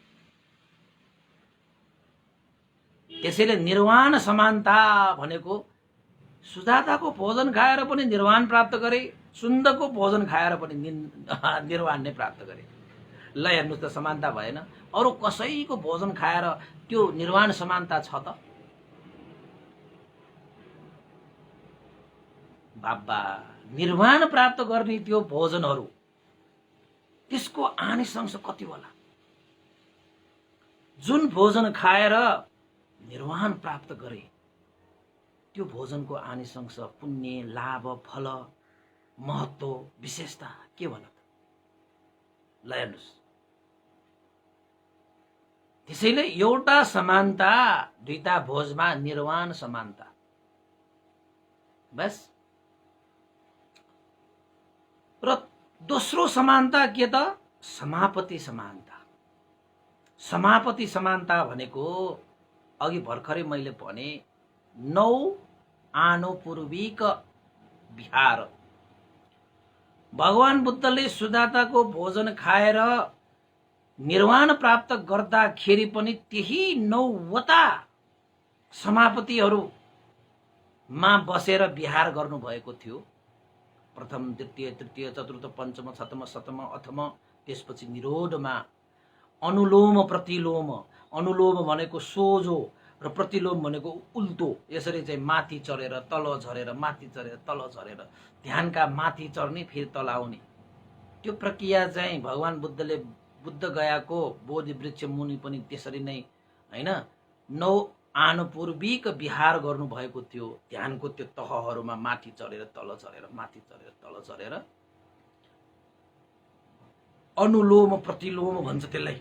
त्यसैले निर्वाण समानता भनेको सुजाताको भोजन खाएर पनि निर्वाण प्राप्त गरे, चुन्दको भोजन खाएर पनि निर्वाण नै प्राप्त गरे। ल हेर्नुस् त समानता भएन? अरु कसैको भोजन खाएर त्यो निर्वाण समानता छ त? बाबा, निर्वाण प्राप्त गर्ने त्यो भोजनहरू त्यसको आनिसंस कति होला? जुन भोजन खाएर निर्वाण प्राप्त गरे त्यो भोजनको आनिसंस, पुण्य, लाभ, फल, महत्व, विशेषता के होला त? ल हेर्नुस्, त्यसैले एउटा समानता, 2टा भोजमा निर्वाण समानता, बस। र दोस्रो समानता के त? समापति समानता। समापति समानता भनेको अघि भर्खरै मैले भने 9 आनो पूर्विक विहार। भगवान बुद्धले सुजाताको भोजन खाएर निर्वाण प्राप्त गर्दाखेरि पनि त्यही 9 वटा समापतिहरूमा बसेर विहार गर्नुभएको थियो। प्रथम, द्वितीय, तृतीय, चतुर्थ, पञ्चम, छठम, सप्तम, अठम, त्यसपछि निरोधमा अनुलोम प्रतिलोम। अनुलोम भनेको सोझो र प्रतिलोम भनेको उल्टो। यसरी चाहिँ माथि चढेर तल झरेर, माथि चढेर तल झरेर, ध्यानका माथि चढ्ने फेरि तल आउने, त्यो प्रक्रिया चाहिँ भगवान बुद्धले बुद्ध गयाको बोधि वृक्ष मुनि पनि त्यसरी नै हैन 9 आनुपूर्विक विहार गर्नुभएको थियो। ध्यानको त्यो तहहरूमा माथि चढेर तल चढेर माथि चढेर तल चढेर अनुलोम प्रतिलोम भन्छ त्यसलाई।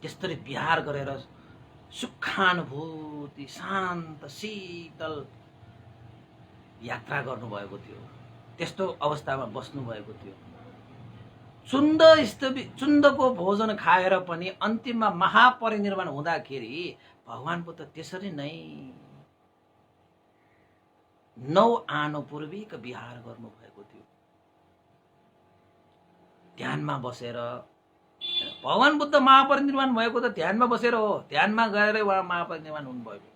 त्यसरी विहार गरेर सुखानुभूति शान्त शीतल यात्रा गर्नुभएको थियो। त्यस्तो अवस्थामा बस्नुभएको थियो। चुन्दको भोजन खाएर पनि अन्तिममा महापरिनिर्वाण हुँदाखेरि भगवान बुद्ध त्यसरी नै 9 आनुपूर्विक विहार गर्नुभएको थियो। ध्यानमा बसेर भगवान बुद्ध महापरिनिर्वाण भएको त ध्यानमा बसेर हो। ध्यानमा गएर उहाँ महापरिनिर्वाण हुनुभएको।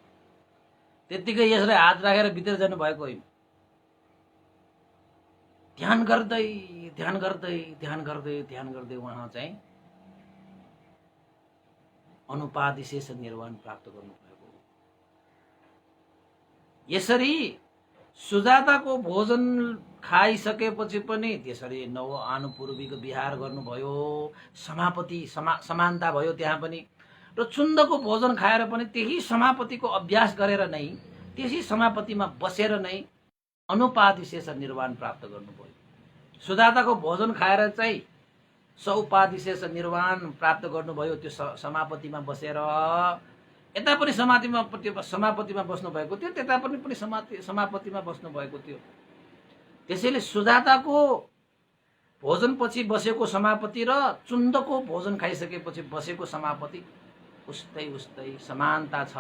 त्यतिकै यसलाई हात राखेर भित्र जानु भएको होइन। ध्यान गर्दै ध्यान गर्दै ध्यान गर्दै ध्यान गर्दै उहाँ चाहिँ अनुपादिशेष निर्वाण प्राप्त गर्नुभएको। यसरी सुजाताको भोजन खाइसकेपछि पनि त्यसरी 9 आनुपूर्विक विहार गर्नुभयो। समापति समानता भयो त्यहाँ पनि। र चुन्दको भोजन खाएर पनि त्यही समापतिको अभ्यास गरेर नै त्यसै समापतिमा बसेर नै अनुपादिशेष निर्वाण प्राप्त गर्नुभयो। सुजाताको भोजन खाएर चाहिँ सौपादिशेष निर्वाण प्राप्त गर्नुभयो। त्यो समापतिमा बसेर यता पनि समापतिमा बस्नु भएको थियो, त्यता पनि समापतिमा बस्नु भएको थियो। त्यसैले सुजाताको भोजनपछि बसेको समापति र चुन्दको भोजन खाइसकेपछि बसेको समापति उस्तै उस्तै समानता छ।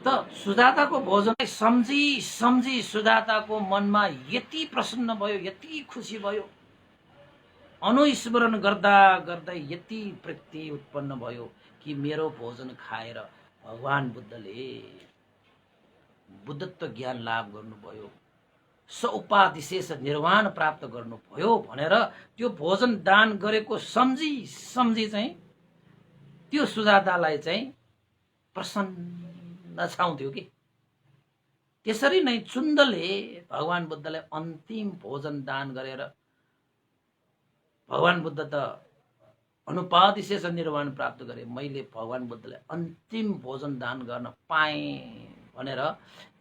त सुजाताको भोजन सम्झी सुजाताको मनमा यति प्रसन्न भयो, यति खुसी भयो। अनुस्मरण गर्दा गर्दै यति प्रीति उत्पन्न भयो कि मेरो भोजन खाएर भगवान बुद्धले बुद्धत्व ज्ञान लाभ गर्नुभयो, सौपादिशेष निर्वाण प्राप्त गर्नुभयो भनेर त्यो भोजन दान गरेको सम्झी चाहिँ त्यो सुजातालाई चाहिँ प्रसन्न छाउँथ्यो कि। त्यसरी नै चुन्दले भगवान बुद्धलाई अन्तिम भोजन दान गरेर भगवान बुद्ध त अनुपादिशेष निर्वाण प्राप्त गरे, मैले भगवान बुद्धलाई अन्तिम भोजन दान गर्न पाएँ भनेर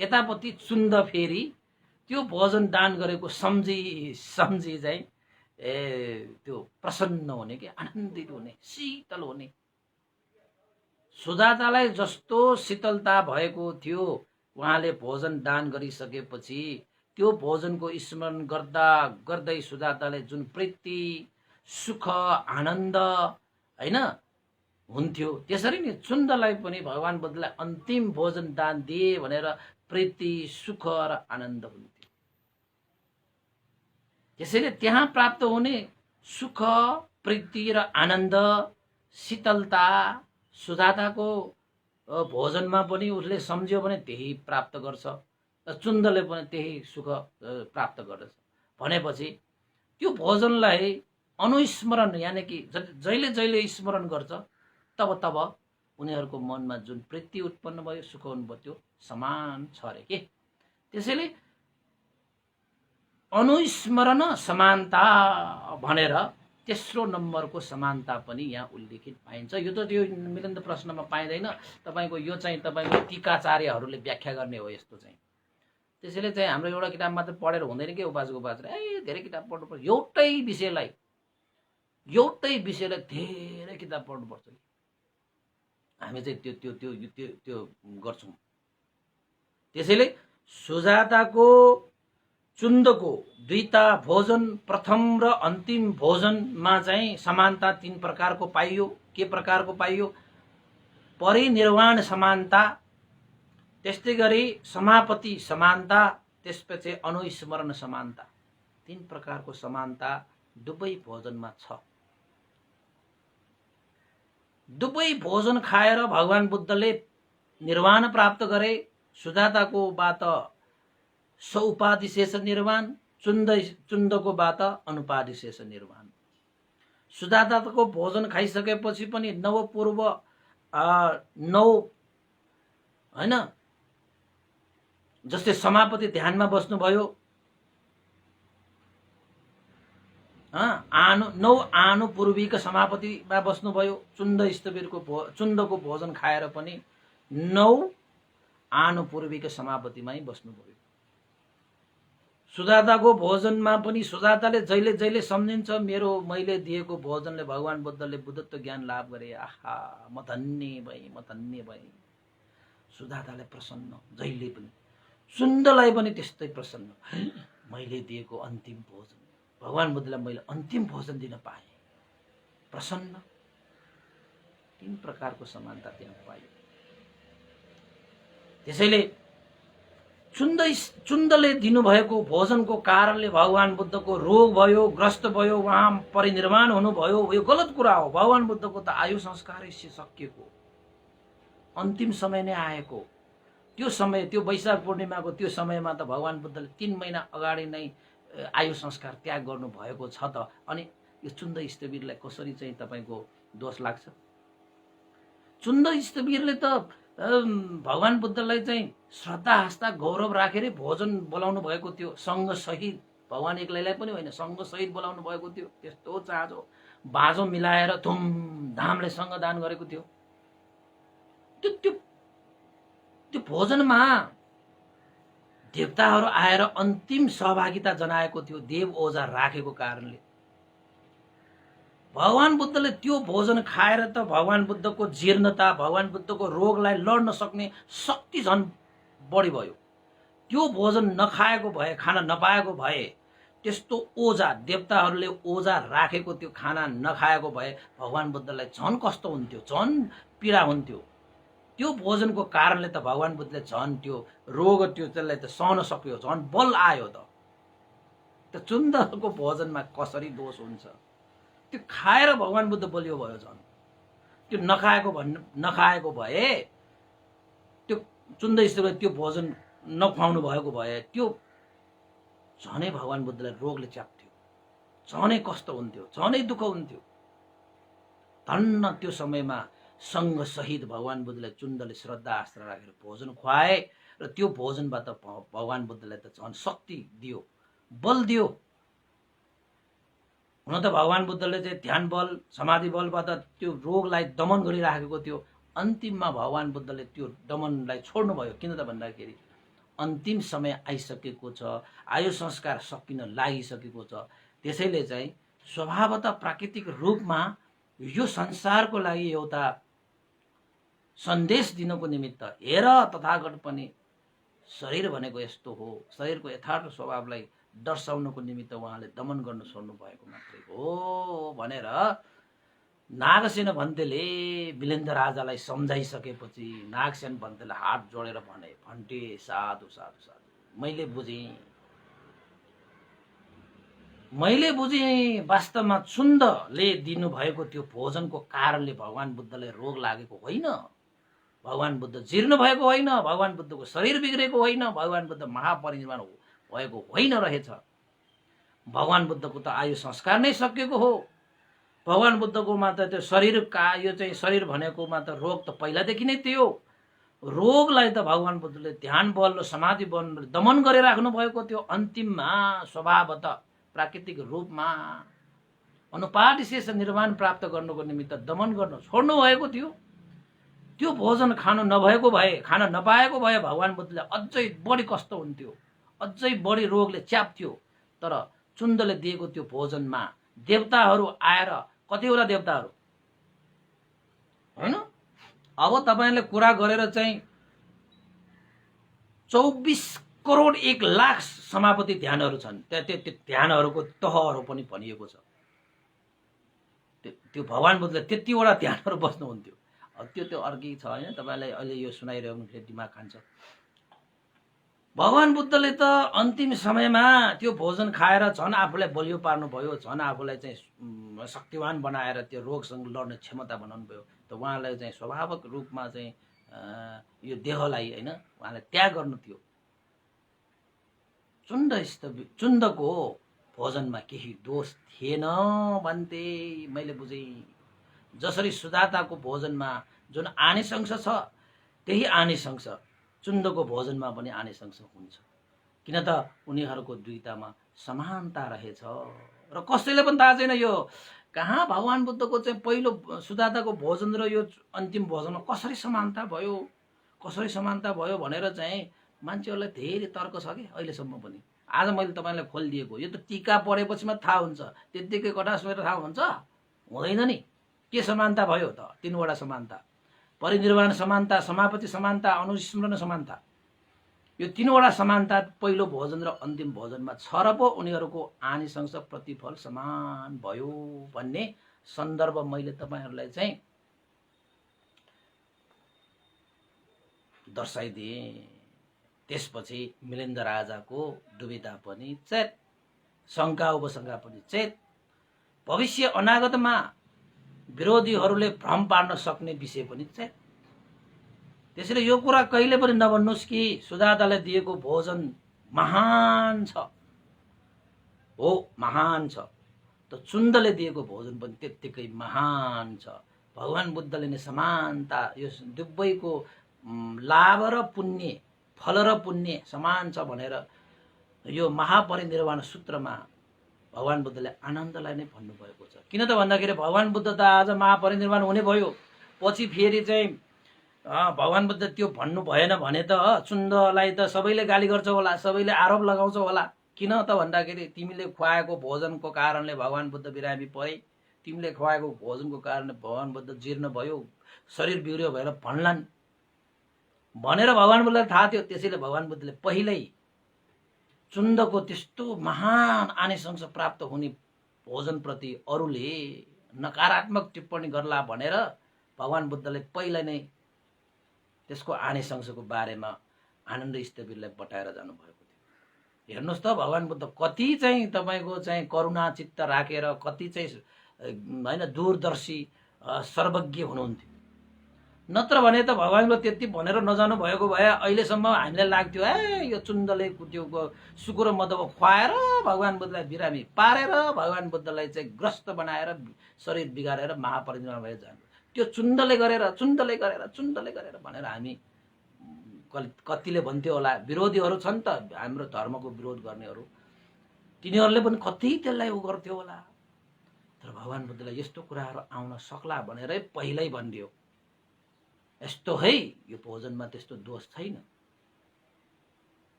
यतापट्टि चुन्द फेरि त्यो भोजन दान गरेको सम्झी चाहिँ त्यो प्रसन्न हुने कि आनन्दित हुने, शीतल हुने। सुजातालाई जस्तो शीतलता भएको थियो उहाँले भोजन दान गरिसकेपछि त्यो भोजनको स्मरण गर्दा गर्दै सुजाताले जुन प्रीति सुख आनन्द हैन हुन्थ्यो, त्यसरी नै चुन्दलाई पनि भगवान बुद्धलाई अन्तिम भोजन दान दिए भनेर प्रीति सुख र आनन्द हुन्थ्यो। त्यसैले त्यहाँ प्राप्त हुने सुख प्रीति र आनन्द शीतलता सुजाताको भोजनमा पनि उसले सम्झ्यो भने त्यही प्राप्त गर्छ, चुन्दले पनि त्यही सुख प्राप्त गर्दछ भनेपछि त्यो भोजनलाई अनुस्मरण यानि कि जहिले जहिले स्मरण गर्छ तब तब उनीहरूको मनमा जुन प्रीति उत्पन्न भयो, सुख उत्पन्न त्यो समान छ अरे के। त्यसैले अनुस्मरण समानता भनेर तेस्रो नम्बरको समानता पनि यहाँ उल्लेखित पाइन्छ। यो त त्यो मिलिन्द प्रश्नमा पाइँदैन, तपाईँको यो चाहिँ तपाईँको टीकाचार्यहरूले व्याख्या गर्ने हो यस्तो चाहिँ। त्यसैले चाहिँ हाम्रो एउटा किताब मात्र पढेर हुँदैन के उपासको उपासना, धेरै किताब पढ्नुपर्छ। एउटै विषयलाई धेरै किताब पढ्नुपर्छ। हामी चाहिँ त्यो त्यो त्यो त्यो त्यो गर्छौँ। त्यसैले सुजाताको चुन्दको दुईटा भोजन प्रथम र अन्तिम भोजनमा चाहिँ समानता 3 प्रकारको पाइयो। के प्रकारको पाइयो? परिनिर्वाण समानता, त्यस्तै गरी समापति समानता, त्यसपछि अनुस्मरण समानता। 3 प्रकारको समानता दुवै भोजनमा छ। दुवै भोजन खाएर भगवान बुद्धले निर्वाण प्राप्त गरे। सुजाताको बाट सौपादिशेष निर्वाण, चुन्दको बाट अनुपादिशेष निर्वाण। सुजाताको भोजन खाइसकेपछि पनि नवपूर्व 9 हैन, जस्तै समापति ध्यानमा बस्नुभयो आनु 9 आनु पूर्वीका समापतिमा बस्नुभयो। चुन्दको भोजन खाएर पनि 9 आनु पूर्वीका समापतिमै बस्नुभयो। सुजाताको भोजनमा पनि सुजाताले जहिले जहिले सम्झिन्छ मैले दिएको भोजनले भगवान बुद्धले बुद्धत्व ज्ञान लाभ गरे, आहा म धन्य भएँ। सुजाताले प्रसन्न, जहिले पनि सुन्दरलाई पनि त्यस्तै प्रसन्न, मैले दिएको अन्तिम भोजन, भगवान बुद्धलाई मैले अन्तिम भोजन दिन पाएँ, प्रसन्न। 3 प्रकारको समानता त्यहाँ पाइयो। त्यसैले चुन्दले दिनुभएको भोजनको कारणले भगवान बुद्धको रोग भयो, ग्रस्त भयो, उहाँ परिनिर्वाण हुनुभयो। यो गलत कुरा हो। भगवान बुद्धको त आयु संस्कारै सकिएको, अन्तिम समय नै आएको। त्यो समय, त्यो वैशाख पूर्णिमाको त्यो समयमा त भगवान बुद्धले 3 महिना अगाडि नै आयु संस्कार त्याग गर्नु भएको छ त। अनि यो चुन्द स्थविरलाई कसरी चाहिँ तपाईको दोष लाग्छ? चुन्द स्थविरले त भगवान बुद्धलाई चाहिँ श्रद्धा आस्था गौरव राखेर भोजन बोलाउनु भएको थियो, सँग सहित। भगवान एक्लैलाई पनि होइन, सँग सहित बोलाउनु भएको थियो। त्यस्तो चाँजो बाँझो मिलाएर धुमधामले सँग दान गरेको थियो। त्यो भोजनमा देवताहरू आएर अन्तिम सहभागिता जनाएको थियो, देव ओझा राखेको कारणले। भगवान बुद्धले त्यो भोजन खाएर त भगवान बुद्धको जीर्णता, भगवान बुद्धको रोगलाई लड्न सक्ने शक्ति झन् बढी भयो। त्यो भोजन नखाएको भए, खाना नपाएको भए, त्यस्तो ओझा देवताहरूले ओझा राखेको त्यो खाना नखाएको भए भगवान बुद्धलाई झन् कस्तो हुन्थ्यो, झन् पीडा हुन्थ्यो। त्यो भोजनको कारणले त भगवान बुद्धले झन् त्यो रोग, त्यो त्यसलाई त सहन सक्यो, झन् बल आयो त। चुन्दको भोजनमा कसरी दोष हुन्छ? त्यो खाएर भगवान बुद्ध बलियो भयो झन्। त्यो नखाएको भए, त्यो चुन्द स्थविरले त्यो भोजन नखुवाउनु भएको भए त्यो झनै भगवान बुद्धलाई रोगले च्याप्थ्यो, झनै कष्ट हुन्थ्यो, झनै दुःख हुन्थ्यो। धन्न त्यो समयमा सँग सहित भगवान बुद्धलाई चुन्दले श्रद्धा आस्था राखेर भोजन खुवाए र त्यो भोजनबाट भगवान बुद्धलाई त झन् शक्ति दियो, बल दियो। हुन त भगवान बुद्धले चाहिँ ध्यान बल, समाधि बलबाट त्यो रोगलाई दमन गरिराखेको थियो। अन्तिममा भगवान बुद्धले त्यो दमनलाई छोड्नुभयो। किन त भन्दाखेरि अन्तिम समय आइसकेको छ, आयु संस्कार सकिन लागिसकेको छ। त्यसैले चाहिँ स्वभावतः प्राकृतिक रूपमा यो संसारको लागि एउटा सन्देश दिनको निमित्त, हेर तथागत पनि शरीर भनेको यस्तो हो, शरीरको यथार्थ स्वभावलाई दर्शाउनको निमित्त उहाँले दमन गर्न छोड्नु भएको मात्रै हो भनेर नागसेन भन्तेले वीरेन्द्र राजालाई सम्झाइसकेपछि नागसेन भन्तेले हात जोडेर भने, भन्टे साधु साधु साधु, मैले बुझेँ वास्तवमा चुन्दले दिनुभएको त्यो भोजनको कारणले भगवान बुद्धलाई रोग लागेको होइन, भगवान बुद्ध जीर्ण भएको होइन, भगवान बुद्धको शरीर बिग्रेको होइन, भगवान बुद्ध महापरिनिर्वाण भएको होइन रहेछ। भगवान बुद्धको त आयु संस्कार नै सकिएको हो। भगवान बुद्धकोमा त त्यो शरीरका, यो चाहिँ शरीर भनेकोमा त रोग त पहिलादेखि नै थियो। रोगलाई त भगवान बुद्धले ध्यान बल र समाधि बल दमन गरिराख्नु भएको थियो। अन्तिममा स्वभावतः प्राकृतिक रूपमा अनुपात शेष निर्वाण प्राप्त गर्नुको निमित्त दमन गर्न छोड्नु भएको थियो। त्यो भोजन खानु नभएको भए, खान नपाएको भए भगवान बुद्धले अझै बढी कष्ट हुन्थ्यो, अझै बढी रोगले च्याप्थ्यो। तर चुन्दले दिएको त्यो भोजनमा देवताहरू आएर, कतिवटा देवताहरू होइन, अब तपाईले कुरा गरेर चाहिँ 24 करोड 1 लाख समापति ध्यानहरू छन्। त्यो ध्यानहरूको तहहरू पनि भनिएको छ। त्यो भगवान बुद्धले त्यतिवटा ध्यानहरू बस्नुहुन्थ्यो। त्यो अर्कै छ होइन, तपाईलाई अहिले यो सुनाइरहेको दिमाग खान्छ। भगवान बुद्धले त अन्तिम समयमा त्यो भोजन खाएर झन् आफूलाई बलियो पार्नु भयो, झन् आफूलाई चाहिँ शक्तिवान बनाएर त्यो रोगसँग लड्ने क्षमता बनाउनु भयो। त उहाँलाई चाहिँ स्वाभाविक रूपमा चाहिँ यो देहलाई होइन उहाँलाई त्याग गर्नु थियो। चुन्दको भोजनमा केही दोष थिएन भन्थे, मैले बुझेँ। जसरी सुजाताको भोजनमा जुन आनिशंस छ, त्यही आनिशंस चुन्दको भोजनमा पनि आनिशंस हुन्छ। किन त उनीहरूको दुईटामा समानता रहेछ र कसैले पनि थाहा छैन यो कहाँ भगवान बुद्धको चाहिँ पहिलो सुजाताको भोजन र यो अन्तिम भोजनमा कसरी समानता भयो, कसरी समानता भयो भनेर चाहिँ मान्छेहरूलाई धेरै तर्क छ कि अहिलेसम्म पनि। आज मैले तपाईँलाई खोलिदिएको यो त टीका पढेपछि मात्र थाहा हुन्छ, त्यत्तिकै कटा सुनेर थाहा हुन्छ हुँदैन नि। के समानता भयो त? 3 वटा समानता, परिनिर्वाण समानता, समापति समानता, अनुस्मरण समानता। यो 3 वटा समानता पहिलो भोजन र अन्तिम भोजनमा छ र पो उनीहरूको आनिशंस प्रतिफल समान भयो भन्ने सन्दर्भ मैले तपाईहरुलाई चाहिँ दर्शाइदिए। त्यसपछि मिलिन्द राजाको दुविधा पनि चेत, शंका उपशंका पनि चेत, भविष्य अनागतमा विरोधीहरूले भ्रम पार्न सक्ने विषय पनि चेत। त्यसैले यो कुरा कहिले पनि नभन्नुस् कि सुजाताले दिएको भोजन महान छ, हो महान छ, त चुन्दले दिएको भोजन पनि त्यत्तिकै महान छ। भगवान बुद्धले नै समानता, यो दुवैको लाभ र पुण्य, फल र पुण्य समान छ भनेर यो महापरिनिर्वाण सूत्रमा भगवान बुद्धले आनन्दलाई नै भन्नुभएको छ। किन त भन्दाखेरि भगवान बुद्ध त आज महापरिनिर्वाण हुने भयो, पछि फेरि चाहिँ भगवान बुद्ध त्यो भन्नु भएन भने त चुन्दलाई त सबैले गाली गर्छ होला, सबैले आरोप लगाउँछ होला। किन त भन्दाखेरि तिमीले खुवाएको भोजनको कारणले भगवान बुद्ध बिरामी परे, तिमीले खुवाएको भोजनको कारणले भगवान बुद्ध जीर्ण भयो, शरीर बिग्रियो भएर भन्लान् भनेर भगवान बुद्धलाई थाहा थियो। त्यसैले भगवान बुद्धले पहिल्यै चुन्दको त्यस्तो महान आनिशंस प्राप्त हुने भोजनप्रति अरूले नकारात्मक टिप्पणी गर्ला भनेर भगवान बुद्धले पहिला नै त्यसको आनिशंसको बारेमा आनन्द स्थविरलाई बताएर जानुभएको थियो। हेर्नुहोस् त भगवान बुद्ध कति चाहिँ तपाईको चाहिँ करुणा चित्त राखेर, कति चाहिँ हैन दूरदर्शी सर्वज्ञ हुनुहुन्थ्यो। नत्र भने त भगवानले त्यति भनेर नजानु भएको भए अहिलेसम्म हामीलाई लाग्थ्यो ए यो चुन्दले त्यो सुकुर मदव खुवाएर भगवान बुद्धलाई बिरामी पारेर भगवान बुद्धलाई चाहिँ ग्रस्त बनाएर शरीर बिगारेर महापरिनिर्वाण भएर जानु, त्यो चुन्दले गरेर भनेर हामी कतिले भन्थ्यो होला। विरोधीहरू छन् त हाम्रो धर्मको विरोध गर्नेहरू, तिनीहरूले पनि कति त्यसलाई उ गर्थ्यो होला। तर भगवान बुद्धलाई यस्तो कुराहरू आउन सक्ला भनेरै पहिल्यै भनिदियो, यस्तो है यो भोजनमा त्यस्तो दोष छैन,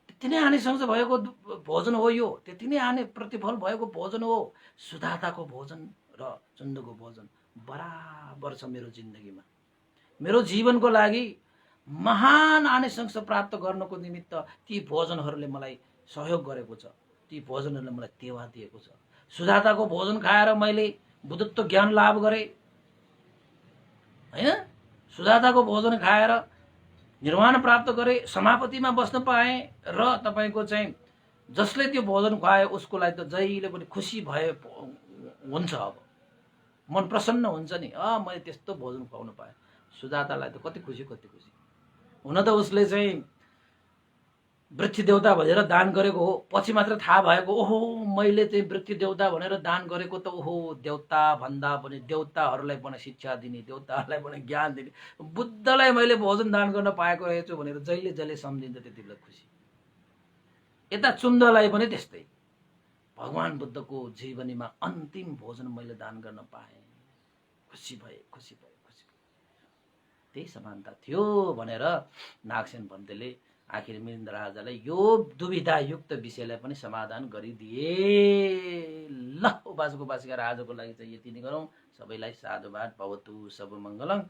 त्यति नै आनिशंस भएको भोजन हो यो, त्यति नै आने प्रतिफल भएको भोजन हो। सुजाताको भोजन र चुन्दको भोजन बराबर छ मेरो जिन्दगीमा, मेरो जीवनको लागि महान आनिशंस प्राप्त गर्नको निमित्त ती भोजनहरूले मलाई सहयोग गरेको छ, ती भोजनहरूले मलाई टेवा दिएको छ। सुजाताको भोजन खाएर मैले बुद्धत्व ज्ञान लाभ गरेँ हैन, सुजाताको भोजन खाएर निर्वाण प्राप्त गरे, समापतिमा बस्न पाए र तपाईको चाहिँ जसले त्यो भोजन खुवाए उसको लागि त जहिले पनि खुसी भए हुन्छ, अब मन प्रसन्न हुन्छ नि। मैले त्यस्तो भोजन खुवाउन पाएँ। सुजातालाई त कति खुसी हुन त उसले चाहिँ वृक्ष देवता भनेर दान गरेको हो, पछि मात्र थाहा भएको ओहो मैले चाहिँ वृक्ष देवता भनेर दान गरेको त ओहो देवता भन्दा पनि देवताहरूलाई पनि शिक्षा दिने, देवताहरूलाई पनि ज्ञान दिने बुद्धलाई मैले भोजन दान गर्न पाएको रहेछु भनेर जहिले जहिले सम्झिन्छ त्यति बेला खुसी। यता चुन्दलाई पनि त्यस्तै, भगवान बुद्धको जीवनीमा अन्तिम भोजन मैले दान गर्न पाएँ, खुसी भए। त्यही समानता थियो भनेर नागसेन भन्तेले आखिर मिलिन्द राजालाई यो दुविधा युक्त विषयलाई पनि समाधान गरिदिए। ल उपासक उपासिका आजको लागि चाहिँ यति नै गरौँ। सबैलाई साधुवाद, भवतु सब मङ्गलम।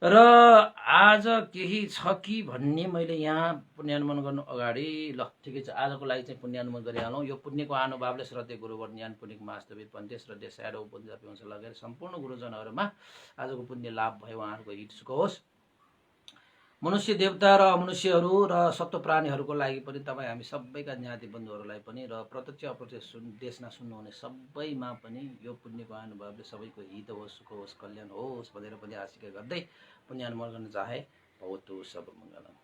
र आज केही छ कि भन्ने मैले यहाँ पुण्यानुमन गर्नु अगाडि ल ठिकै छ, आजको लागि चाहिँ पुण्यानुमन गरिहालौँ। यो पुण्यको अनुभावले श्रद्धेय गुरुवर ज्ञान पुण्यक मास्तविद पन्थे श्रद्धेय स्याडो उपन्यास वंश लगेर सम्पूर्ण गुरुजनहरूमा आजको पुण्य लाभ भयो, उहाँहरूको हित सुख होस्। मनुष्य देवता र अमनुष्यहरू र सत्व प्राणीहरूको लागि पनि तपाईँ हामी सबैका ज्ञाति बन्धुहरूलाई पनि र प्रत्यक्ष अप्रत्यक्ष देशमा सुन्नुहुने सबैमा पनि यो पुण्यको अनुभवले सबैको हित होस्, सुख होस्, कल्याण होस् भनेर पनि आशिका गर्दै पुण्यानुमोदन गर्न चाहे। भवतु सब मङ्गलम्।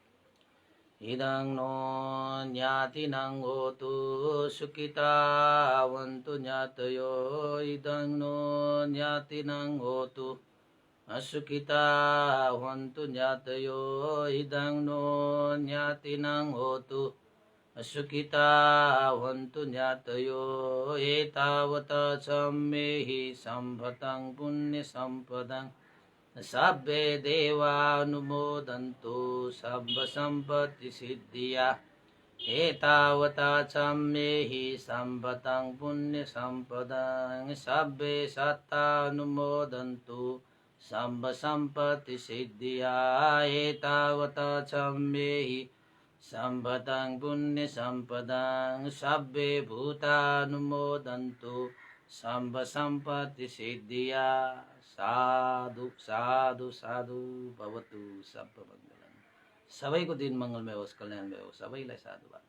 इदं नो ज्ञातिनां होतु सुखितावन्तु ज्ञातयो, इदं नो ज्ञातिनां होतु असुखिता हन्तु ज्ञातयो, इदं नो ज्ञातिनां होतु सुखिता भवन्तु ज्ञातयो एतावत् च मे हि सम्भतं पुण्यसम्पदं सब्बे देवानुमोदन्तु सर्वसम्पत्तिसिद्धिया एतावता च मे हि सम्भतं पुण्यसम्पदं सब्बे सत्तानुमोदन्तु सर्वसम्पत्तिसिद्धिया एतावता च मे हि सम्भतं पुण्यसम्पदं सब्बे भूतानुमोदन्तु सर्वसम्पत्तिसिद्धिया साधु साधु साधु भवतु सर्वमङ्गलम्। सबैको दिन मङ्गलमय होस्, कल्याणमय होस्। सबैलाई साधुवाद।